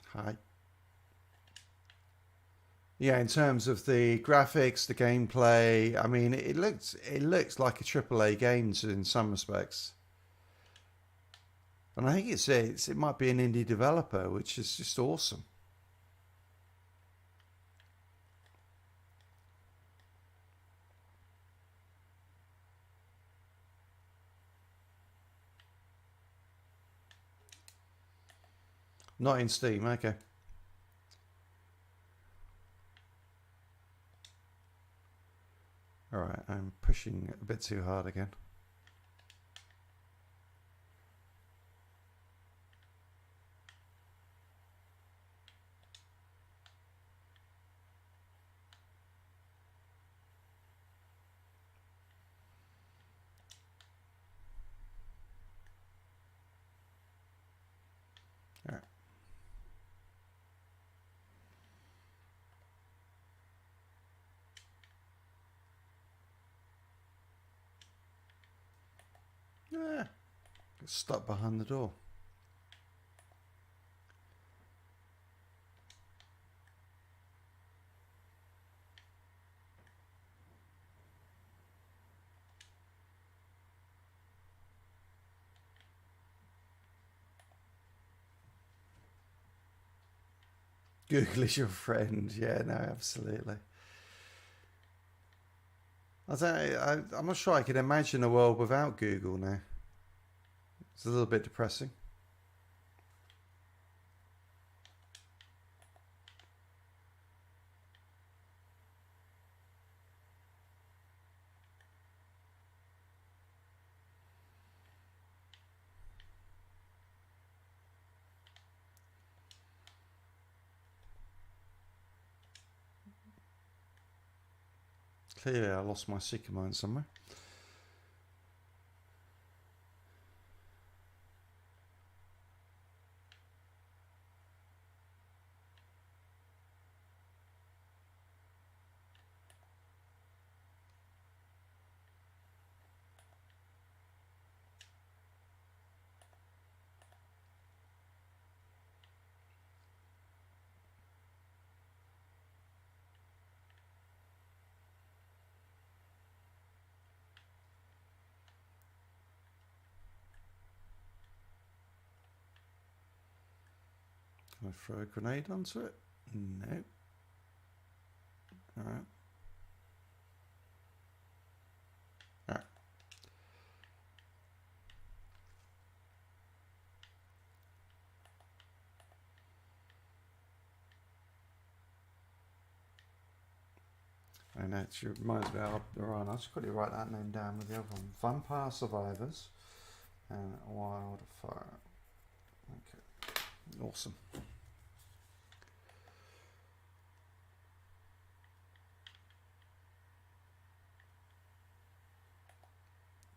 Hi. Yeah, in terms of the graphics, the gameplay, I mean, it looks like a AAA game in some respects. And I think it might be an indie developer, which is just awesome. Not in Steam, okay. All right, I'm pushing a bit too hard again. All right. Yeah, got stuck behind the door. Google is your friend. Yeah, no, absolutely. I'm not sure I could imagine a world without Google now. It's a little bit depressing. Clearly I lost my seeker mine somewhere. Can I throw a grenade onto it? No. Alright. Alright. And actually reminds me of Ryan. I just got to write that name down with the other one. Vampire Survivors and Wildfire. Okay. Awesome.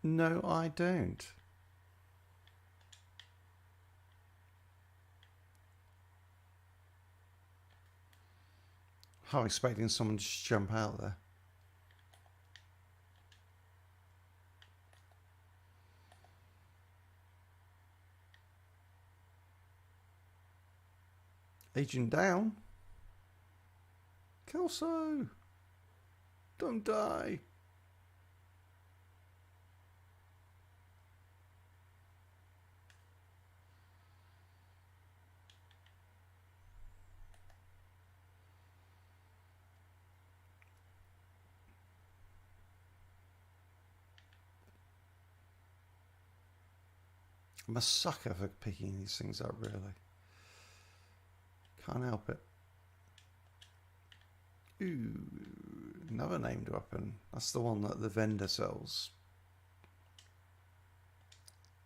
No, I don't. I'm expecting someone to just jump out there. Agent down. Kelso! Don't die! I'm a sucker for picking these things up, really. Can't help it. Ooh, another named weapon. That's the one that the vendor sells.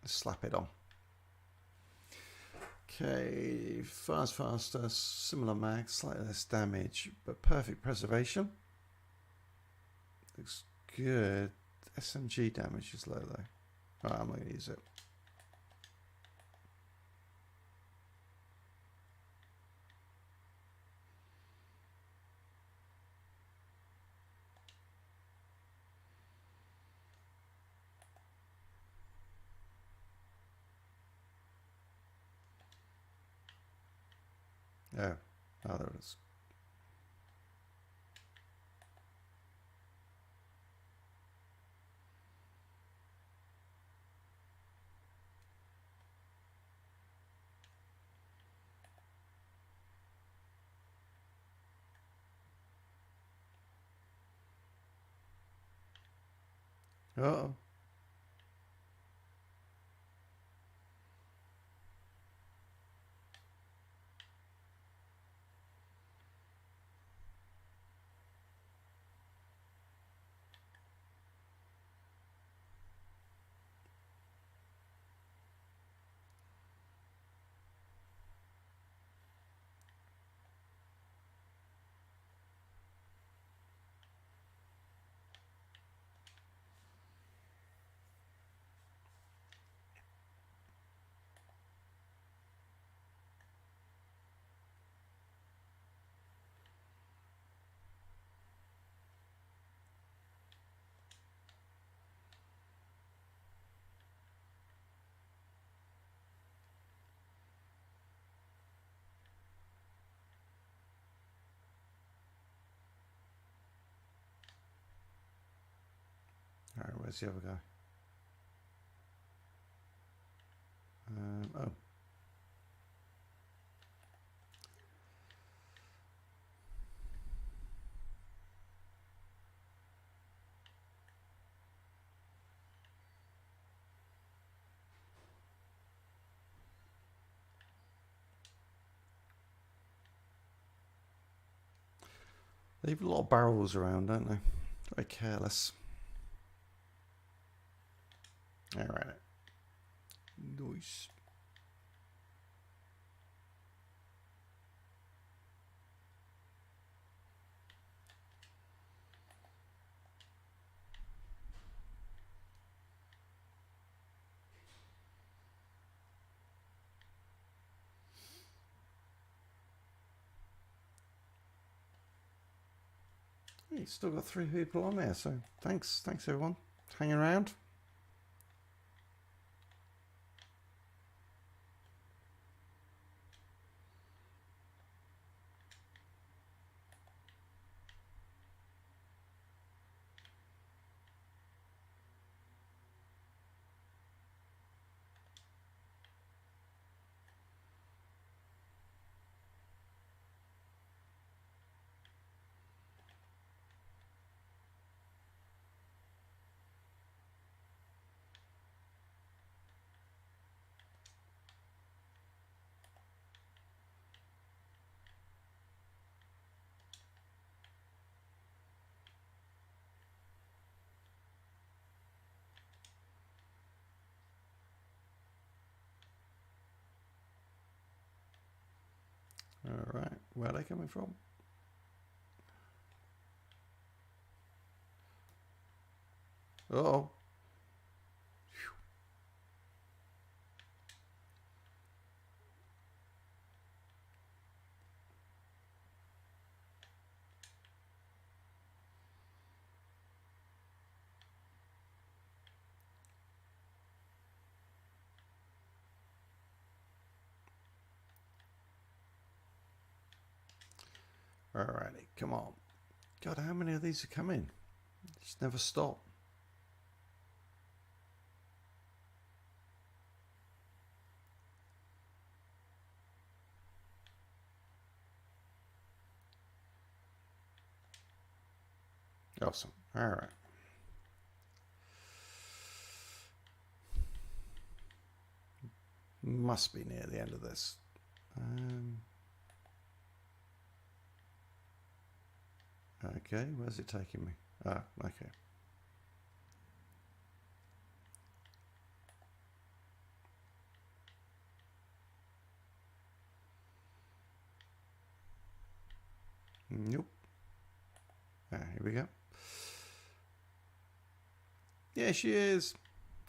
Slap it on. Okay, fires faster, similar mag, slightly less damage, but perfect preservation. Looks good. SMG damage is low though. Alright, I'm not going to use it. Oh, there it is. Uh-oh. Alright, where's the other guy? Oh. They leave a lot of barrels around, don't they? Very careless. Alright. Nice. Hey, still got 3 people on there, so thanks everyone. Hanging around. All right, where are they coming from? Uh-oh. Alrighty, come on. God, how many of these are coming? Just never stop. Awesome. Alright. Must be near the end of this. Okay, where's it taking me? Ah, okay. Nope. Ah, here we go. Yeah, she is.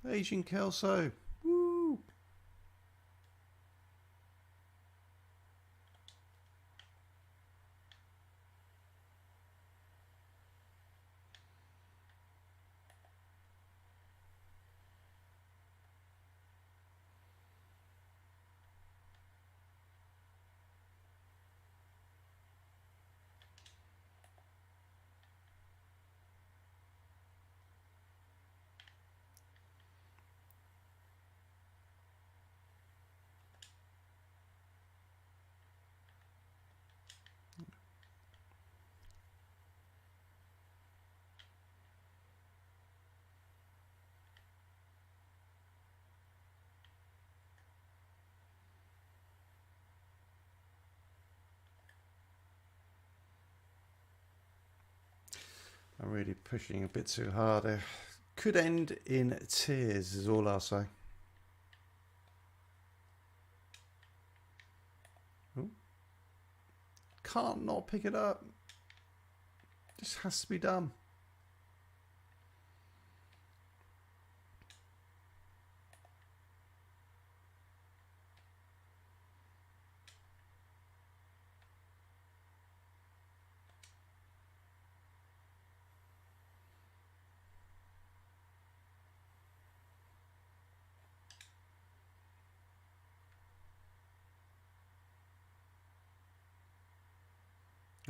Agent Kelso. Woo! I'm really pushing a bit too hard there. Could end in tears is all I'll say. Ooh. Can't not pick it up. Just has to be done.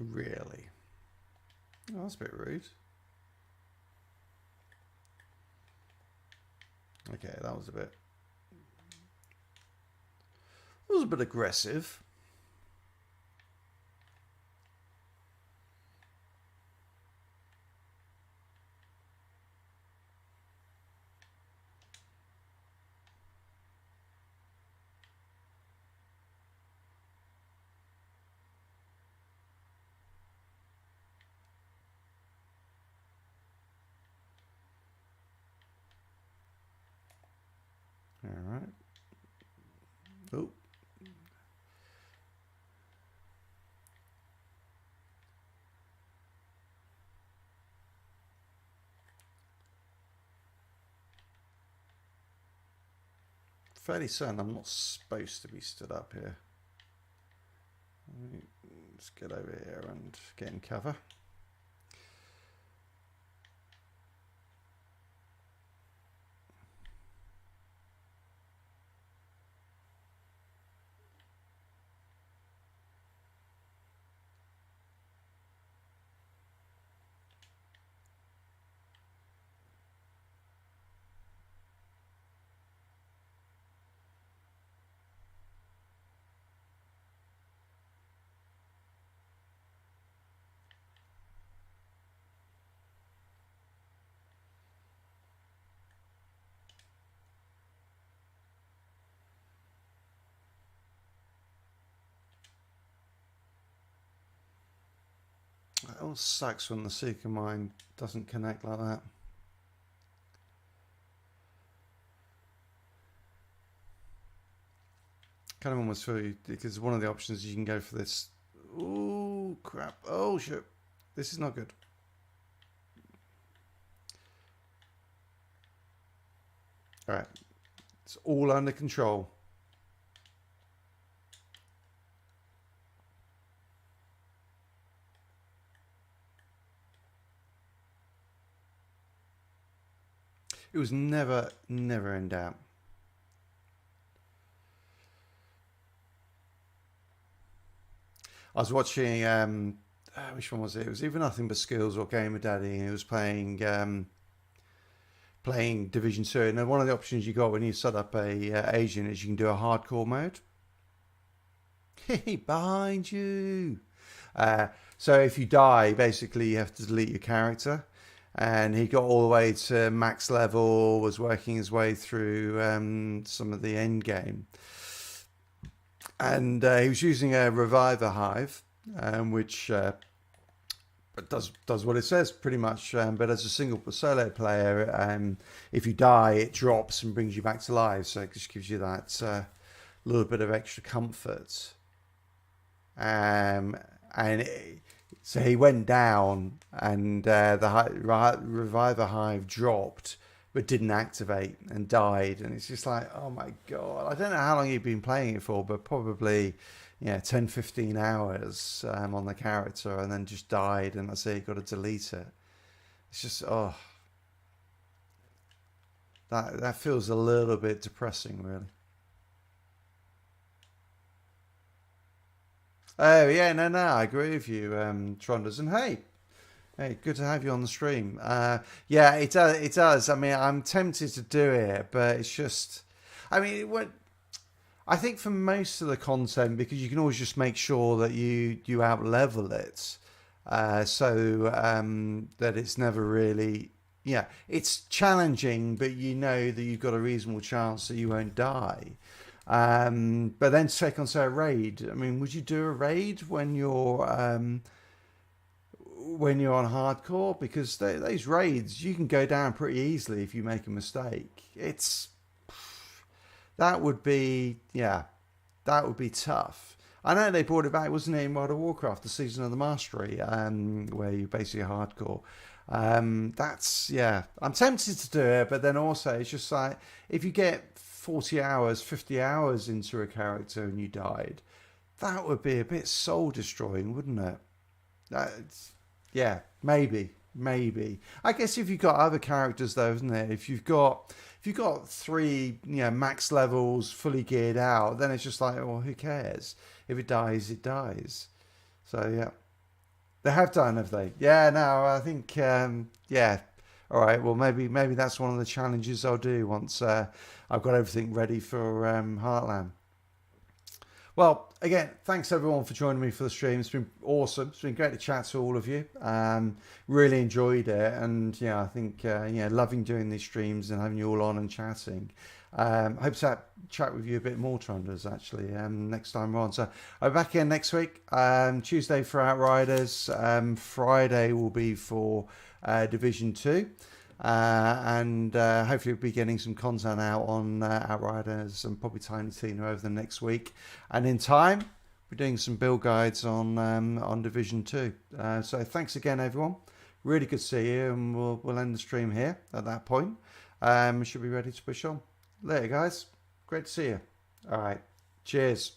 Really? Oh, that's a bit rude. Okay, that was a bit... It was a bit aggressive. All right. Oh. Fairly certain I'm not supposed to be stood up here. Let's get over here and get in cover. Oh, sucks when the Seeker mine doesn't connect like that. Kind of almost feel you, because one of the options you can go for this. Ooh, crap. Oh, shit. This is not good. All right. It's all under control. It was never in doubt. I was watching, which one was it? It was either Nothing But Skills or Gamer Daddy, and he was playing Division 2. And one of the options you got when you set up a agent is you can do a hardcore mode. Behind you. So if you die, basically you have to delete your character. And he got all the way to max level, was working his way through some of the end game. And he was using a Reviver Hive, which does what it says pretty much. But as a single solo player, if you die, it drops and brings you back to life. So it just gives you that little bit of extra comfort. So he went down, and the Reviver Hive dropped, but didn't activate and died. And it's just like, oh my God. I don't know how long you've been playing it for, but probably 10, 15 hours on the character, and then just died, and that's it, you've got to delete it. It's just, oh. That feels a little bit depressing, really. Oh, yeah, no, I agree with you, Tronders. And hey, good to have you on the stream. Yeah, it does. I mean, I'm tempted to do it, but it's just, I mean, I think for most of the content, because you can always just make sure that you out-level it, so that it's never really, it's challenging, but you know that you've got a reasonable chance that you won't die. But then to take on, say, a raid. I mean, would you do a raid when you're on hardcore? Because those raids, you can go down pretty easily if you make a mistake. That would be tough. I know they brought it back, wasn't it, in World of Warcraft, the Season of the Mastery, where you're basically hardcore. I'm tempted to do it, but then also it's just like, if you get 40 hours, 50 hours into a character and you died, that would be a bit soul destroying, wouldn't it? Maybe. I guess if you've got other characters though, isn't it? If you've got 3, max levels fully geared out, then it's just like, well, who cares? If it dies, it dies. So yeah. They have done, have they? Yeah, no, I think all right, well, maybe that's one of the challenges I'll do once I've got everything ready for Heartland. Well, again, thanks everyone for joining me for the stream. It's been awesome. It's been great to chat to all of you. Really enjoyed it, and I think loving doing these streams and having you all on and chatting. Hope to chat with you a bit more, Tronders, actually, next time we're on. So I'll be back in next week. Tuesday for Outriders. Friday will be for Division 2. And hopefully we'll be getting some content out on Outriders and probably Tiny Tina over the next week. And in time, we're doing some build guides on Division 2. So thanks again, everyone. Really good to see you, and we'll end the stream here at that point. We should be ready to push on. Later, guys. Great to see you. All right. Cheers.